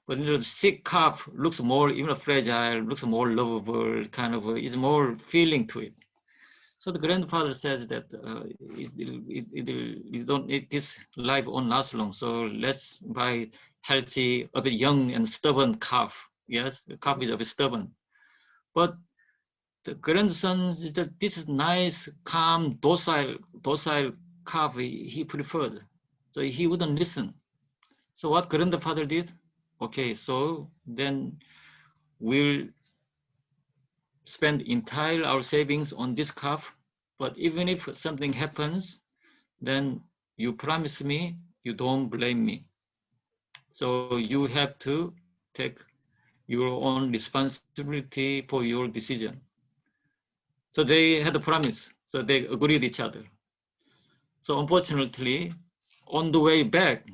But the sick calf looks more even fragile, looks more lovable, kind of is more feeling to it. So the grandfather says that this life won't last long. So let's buy healthy, a bit young and stubborn calf. Yes, the calf is a bit stubborn. But the grandson said that this is nice, calm, docile calf he preferred. So he wouldn't listen. So what grandfather did? Okay, so then we'll spend entire our savings on this calf, but even if something happens, then you promise me you don't blame me. So you have to take your own responsibility for your decision. So they had a promise, so they agreed each other. So unfortunately, on the way back,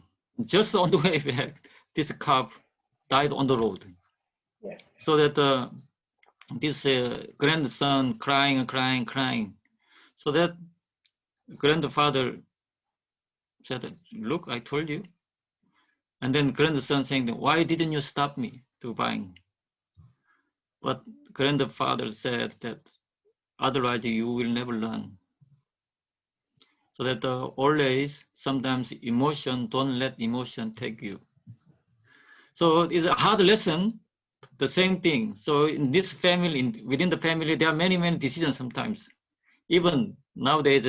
just on the way back, this calf died on the road. Yeah. So that this grandson crying and crying, crying. So that grandfather said, "Look, I told you." And then grandson saying, "Why didn't you stop me to buying?" But grandfather said that otherwise you will never learn. So that always, sometimes emotion, don't let emotion take you. So it's a hard lesson, the same thing. So in this family, within the family, there are many, many decisions sometimes. Even nowadays,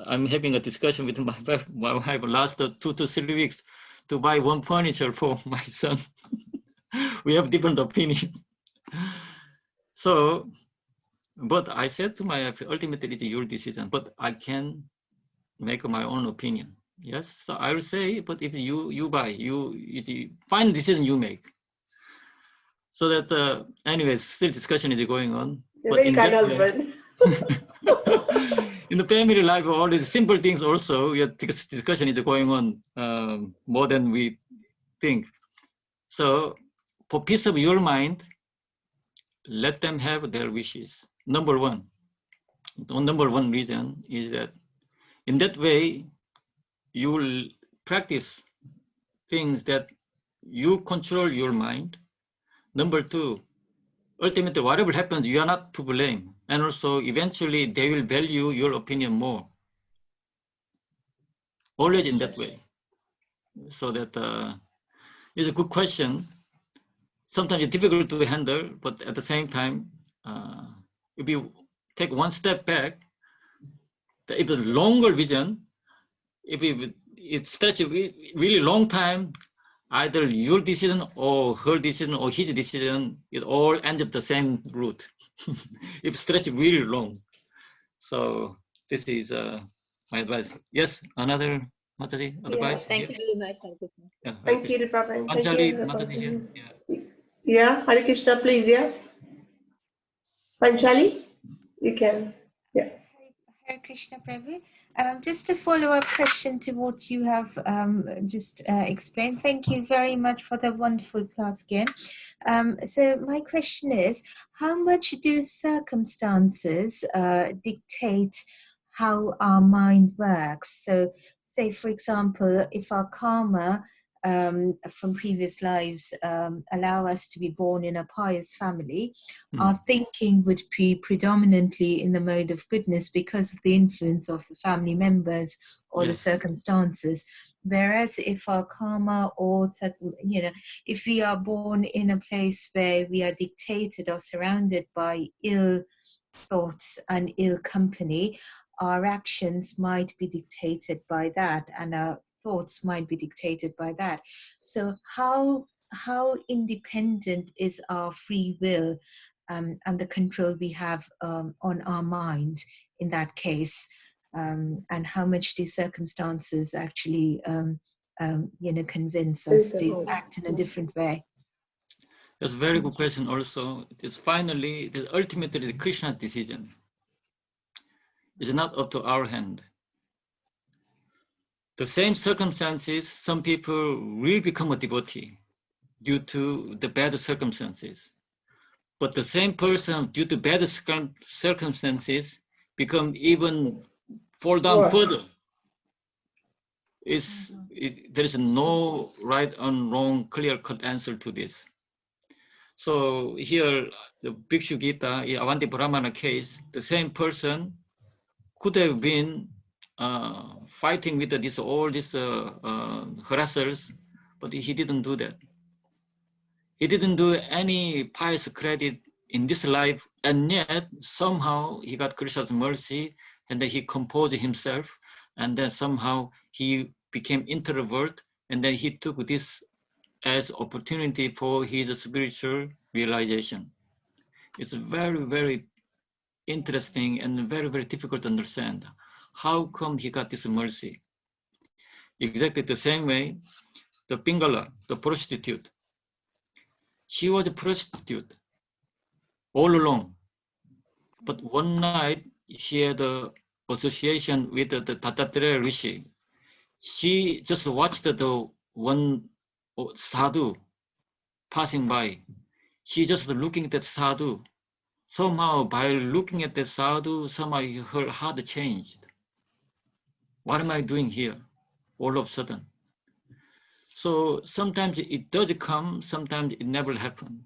I'm having a discussion with my wife last 2 to 3 weeks to buy one furniture for my son. We have different opinion. So, but I said to my wife, ultimately it's your decision, but I can make my own opinion. Yes, so I will say, but if you buy, you final decision you make. So that anyways, still discussion is going on. You're But very kind husband. in the family life, all these simple things also, your discussion is going on more than we think. So for peace of your mind, let them have their wishes. Number one reason is that in that way, you will practice things that you control your mind. Number two, ultimately, whatever happens, you are not to blame. and also eventually they will value your opinion more. Always in that way. So that is a good question. Sometimes it's difficult to handle, but at the same time, if you take one step back, if a longer vision, if it stretches really long time, either your decision or her decision or his decision, it all ends up the same route. If stretch really long. So this is my advice. Yes, another Mataji advice? Thank you very much. Hare Krishna. Yeah, Thank you, Prabhu. Thank Patanjali you. Mataji here. Yeah. Yeah, Hare Krishna, please. Yeah, Panchali, you can. Yeah. Hare Krishna Prabhu. Just a follow-up question to what you have just explained. Thank you very much for the wonderful class again. So my question is, how much do circumstances dictate how our mind works? So say, for example, if our karma from previous lives allow us to be born in a pious family, our thinking would be predominantly in the mode of goodness because of the influence of the family members or the circumstances. Whereas if our karma or, you know, if we are born in a place where we are dictated or surrounded by ill thoughts and ill company, our actions might be dictated by that, and our thoughts might be dictated by that. So how independent is our free will and the control we have on our mind in that case, and how much do circumstances actually you know, convince us to act in a different way? That's a very good question also. It's finally, ultimately the Krishna's decision. It's not up to our hand. The same circumstances, some people will become a devotee due to the bad circumstances. But the same person, due to bad circumstances, become even fall down further. There is no right and wrong clear-cut answer to this. So here, the Bhikshu Gita, in Avanti Brahmana case, the same person could have been fighting with all these harassers, but he didn't do that. He didn't do any pious credit in this life, and yet somehow he got Krishna's mercy, and then he composed himself, and then somehow he became introvert, and then he took this as opportunity for his spiritual realization. It's very, very interesting and very, very difficult to understand. How come he got this mercy? Exactly the same way, the Pingala, the prostitute, she was a prostitute all along. But one night, she had an association with the Dattatreya Rishi. She just watched the one sadhu passing by. She just looking at that sadhu. Somehow, by looking at the sadhu, somehow her heart changed. What am I doing here? All of a sudden. So sometimes it does come, sometimes it never happens.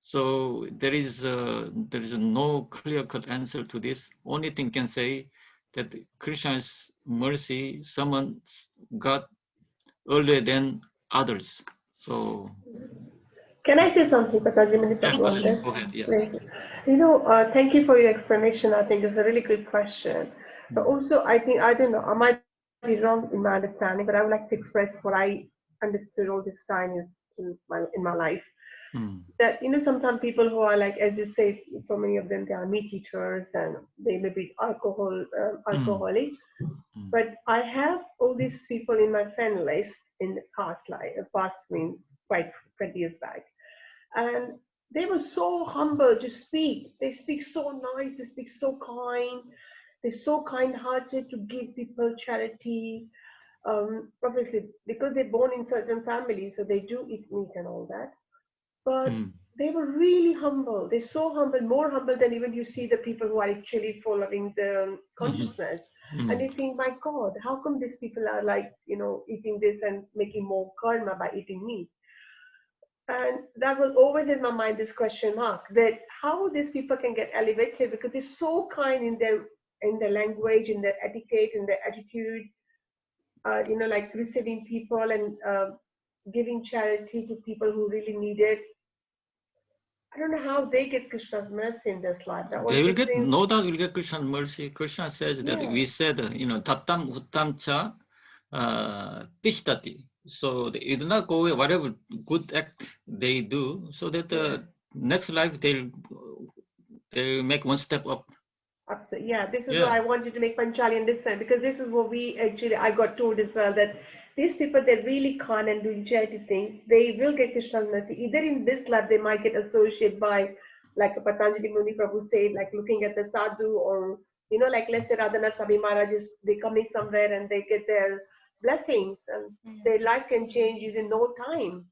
So there is no clear-cut answer to this. Only thing can say that Krishna's mercy, someone got earlier than others. So. Can I say something, Patanjali Muni Prabhu, on this? Go ahead, yeah. You know, thank you for your explanation. I think it's a really good question. But also, I think, I don't know, I might be wrong in my understanding, but I would like to express what I understood all this time is in my life. That, you know, sometimes people who are like, as you say, so many of them, they are meat eaters and they may be alcoholic. But I have all these people in my family list in the past life, quite 20 years back. And they were so humble to speak. They speak so nice, they speak so kind. They're so kind-hearted to give people charity. Obviously, because they're born in certain families, so they do eat meat and all that. But they were really humble. They're so humble, more humble than even you see the people who are actually following the consciousness. And you think, my God, how come these people are like, you know, eating this and making more karma by eating meat? And that will always in my mind, this question mark, that how these people can get elevated, because they're so kind in their language, in their etiquette, in their attitude, you know, like receiving people and giving charity to people who really need it. I don't know how they get Krishna's mercy in this life. That They will also get, seems, no doubt will get Krishna's mercy. Krishna says that, yeah. we said, you know, tattam uttam cha tishtati. So they do not go away, whatever good act they do, so that next life they'll make one step up. Absolutely. Yeah, this is Yeah. what I wanted to make Patanjali understand, because this is what I got told as well, that these people, they're really kind and doing charity things. They will get Krishna's mercy. Either in this life, they might get associated by, like Patanjali Muni Prabhu said, like looking at the sadhu, or, you know, like let's say Radhanath Swami Maharaj is, they coming somewhere and they get their blessings and their life can change in no time.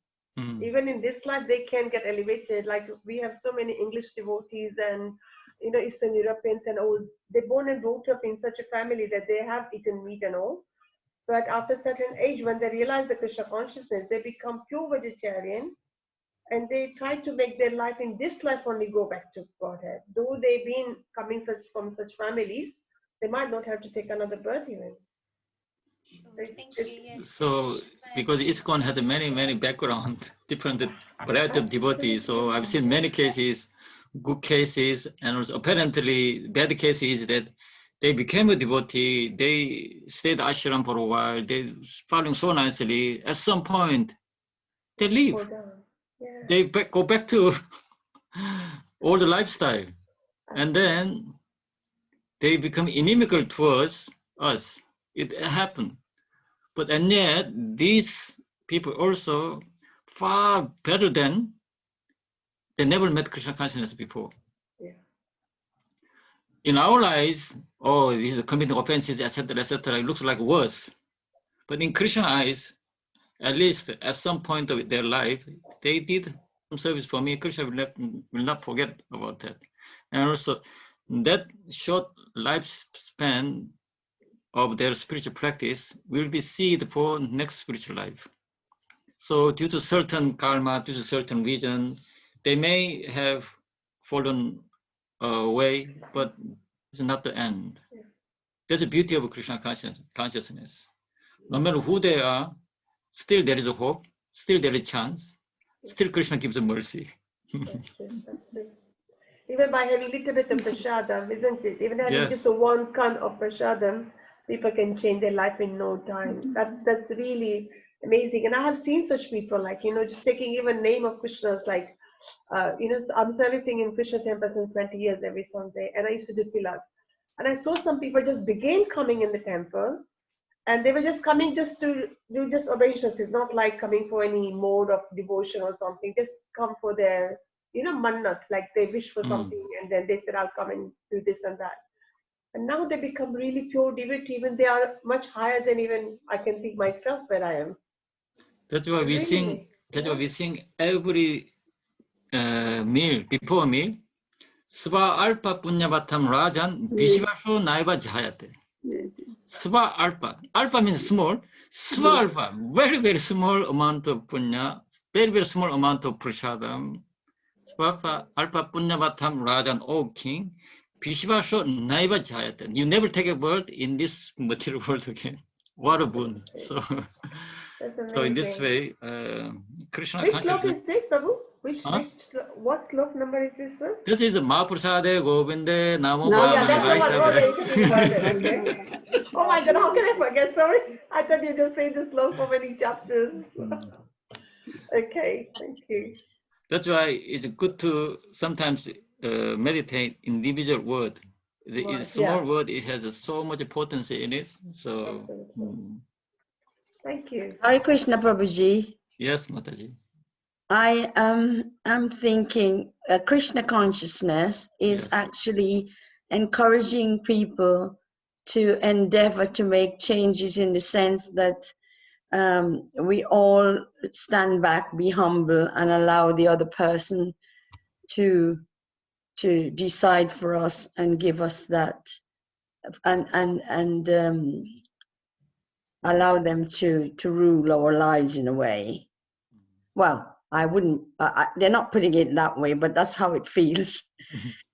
Even in this life, they can get elevated. Like we have so many English devotees and, you know, Eastern Europeans and all. They're born and brought up in such a family that they have eaten meat and all. But after a certain age, when they realize the Krishna consciousness, they become pure vegetarian, and they try to make their life in this life only go back to Godhead. Though they've been coming from such families, they might not have to take another birth even. So because ISKCON has many background, different variety of devotees. So I've seen many cases, good cases, and also apparently bad cases that they became a devotee, they stayed ashram for a while, they following so nicely. At some point, they leave. They go back to old lifestyle, and then they become inimical towards us. It happened. But and yet, these people also far better than they never met Krishna consciousness before. Yeah. In our eyes, oh, this is committing offenses, etc., etc. It looks like worse. But in Krishna eyes, at least at some point of their life, they did some service for me. Krishna will not forget about that. And also, that short lifespan of their spiritual practice will be seed for next spiritual life. So due to certain karma, due to certain reason, they may have fallen away, but it's not the end. That's the beauty of Krishna consciousness. No matter who they are, still there is a hope, still there is a chance, still Krishna gives a mercy. That's true. Even by having a little bit of prasadam, isn't it? Even having just a one can of prasadam, people can change their life in no time. That's really amazing. And I have seen such people, like, you know, just taking even name of Krishna's, like, you know, I'm servicing in Krishna temple since 20 years every Sunday, and I used to do tilak. And I saw some people just began coming in the temple, and they were just coming just to do just obeisances, not like coming for any mode of devotion or something, just come for their, you know, mannat, like they wish for something, and then they said, I'll come and do this and that. And now they become really pure devotee, even they are much higher than even I can think myself where I am. That's why we sing. That's why we sing every meal, before meal. Sva alpa punyavatam rajan dishvasho naiva jayate. Sva alpa. Alpa means small. Sva alpa, very small amount of punya, very small amount of prasadam. Sva alpa punyavatam rajan, O king. Bishvasho naiva jayate. You never take a birth in this material world again. What a boon. So in this way, Krishna Which consciousness. slok is this, Prabhu? What slok number is this one? That is Mahaprasade Govinde Namo Yeah, Brahmane that's the one. Vaishnava. Okay. Oh my God, how can I forget? Sorry. I thought you just saying this slok for many chapters. Okay, thank you. That's why it's good to sometimes meditate individual word. The small word, it has so much potency in it. So, thank you. Hare Krishna, Prabhuji. Yes, Mataji. I am thinking Krishna consciousness is actually encouraging people to endeavor to make changes, in the sense that we all stand back, be humble, and allow the other person to decide for us and give us that, and allow them to rule our lives in a way. Well, I wouldn't, they're not putting it that way, but that's how it feels.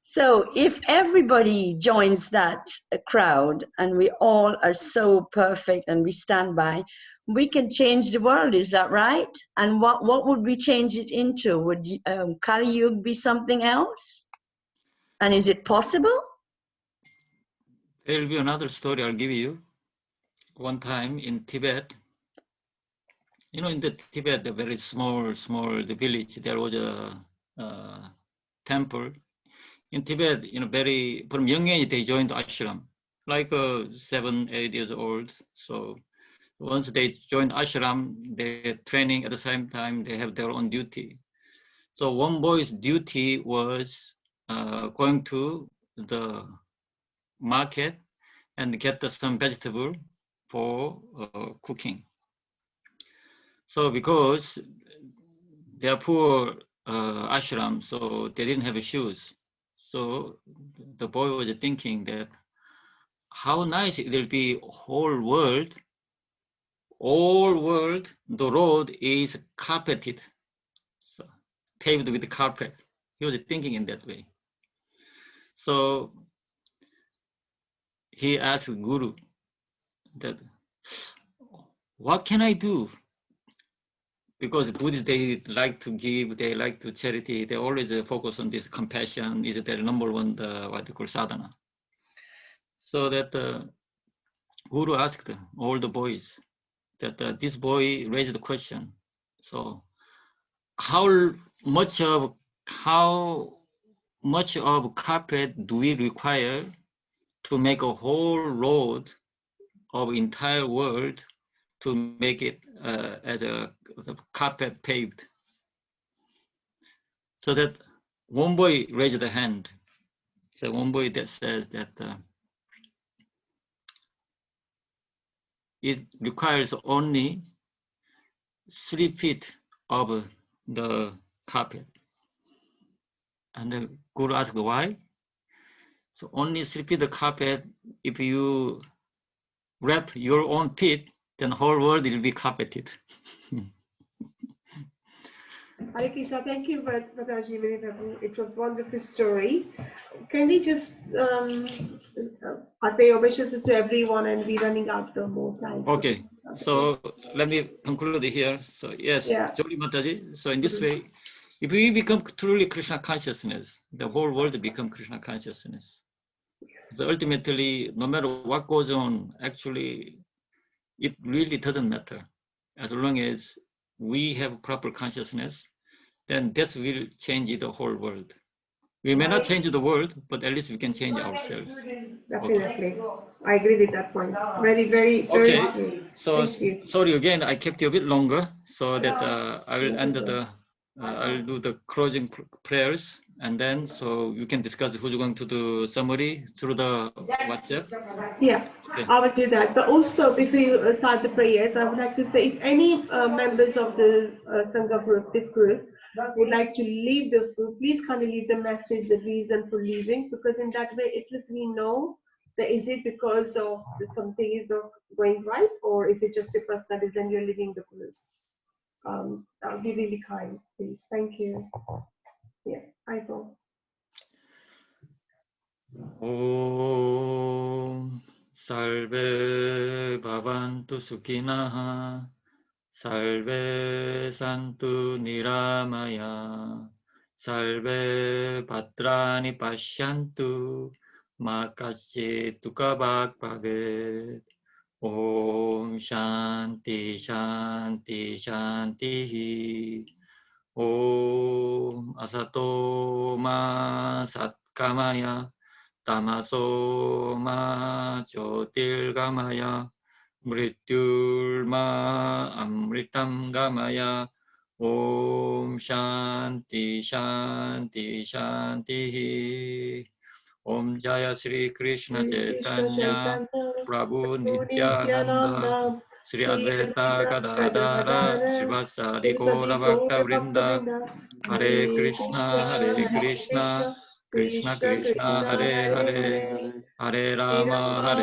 So if everybody joins that crowd and we all are so perfect and we stand by, we can change the world, is that right? And what would we change it into? Would Kali Yuga be something else? And is it possible? There will be another story I'll give you. One time in Tibet, you know, in the Tibet, the very small the village, there was a temple. In Tibet, you know, very from young age they joined ashram, like 7, 8 years old. So once they joined ashram, they're training at the same time. They have their own duty. So one boy's duty was going to the market and get some vegetable for cooking. So because they are poor ashram, so they didn't have shoes. So the boy was thinking that how nice it will be whole world, all world, the road is carpeted, so paved with carpet. He was thinking in that way. So he asked Guru that, what can I do? Because Buddhists, they like to give, they like to charity, they always focus on this compassion, is their number one, what they call sadhana. So that Guru asked all the boys that this boy raised the question. So how much of carpet do we require to make a whole road of entire world to make it as a carpet paved? So that one boy raised the hand. So one boy that says that it requires only 3 feet of the carpet. And the Guru asked why. So only 3 feet of carpet, if you wrap your own feet, then the whole world will be carpeted. Hare Krishna, thank you, Patanjali Muni Prabhu. It was a wonderful story. Can we just pay obeisances to everyone and we're running out of more time? Okay, so let me conclude here. So yes, Joli Mataji. So in this way, if we become truly Krishna consciousness, the whole world become Krishna consciousness. So ultimately, no matter what goes on, actually, it really doesn't matter. As long as we have proper consciousness, then this will change the whole world. We may not change the world, but at least we can change ourselves. Definitely. Okay. I agree with that point. Very, very, okay. Very So sorry again, I kept you a bit longer, so that I will end I'll do the closing prayers, and then so you can discuss who's going to do summary through the WhatsApp. Yeah, okay. I will do that. But also, before you start the prayers, I would like to say, if any members of the Sangha group, this group, would like to leave this group, please kindly leave the message, the reason for leaving, because in that way, at least we know that is it because of something is not going right, or is it just a personal reason you're leaving the group? That would be really kind, please. Thank you. Yeah, I go. Om Salve Bhavantu Sukhinaha Salve Santu Niramaya Salve Patrani Pashyantu Makasye Tukabak Bhavet Om Shanti Shanti Shanti Om Asato Ma Satkamaya Tamaso Ma Jyotirgamaya Mrityurma Amritam Gamaya Om Shanti Shanti Shanti Om Jaya Shri Krishna Chaitanya Prabhu Nityananda Sri Advaita Gadadara Srivasadi Gaura Bhakta Vrinda Hare Krishna Krishna Krishna Hare Hare Hare Rama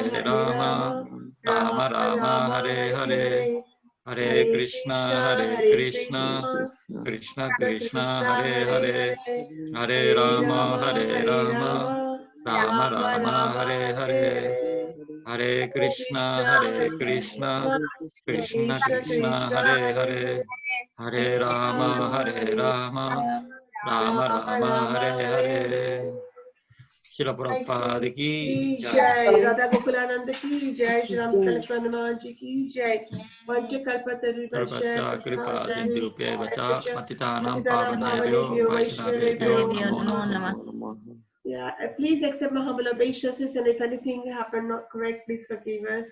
Rama Rama Hare Hare Hare Krishna, Hare Krishna, Krishna Krishna, Hare Hare, Hare Rama, Hare Rama, Rama Rama, Hare Hare, Hare Krishna, Hare Krishna, Krishna Krishna, Hare Hare, Hare Rama, Hare Rama, Rama Rama, Hare Hare. Srila Prabhupada ki jai. Jai Radha Gokulananda ki jai, Shri Ram Kalpan Hanuman ji ki jai. Sarvasya kripa sindhupya vacha patitanam Patitanam pavanebhyo Pavanebhyo vaishnavebhyo Vaishnavebhyo namo Namo namaha. Namah. Yeah, please accept my humble obeisances, and if anything happened not correct, please forgive us.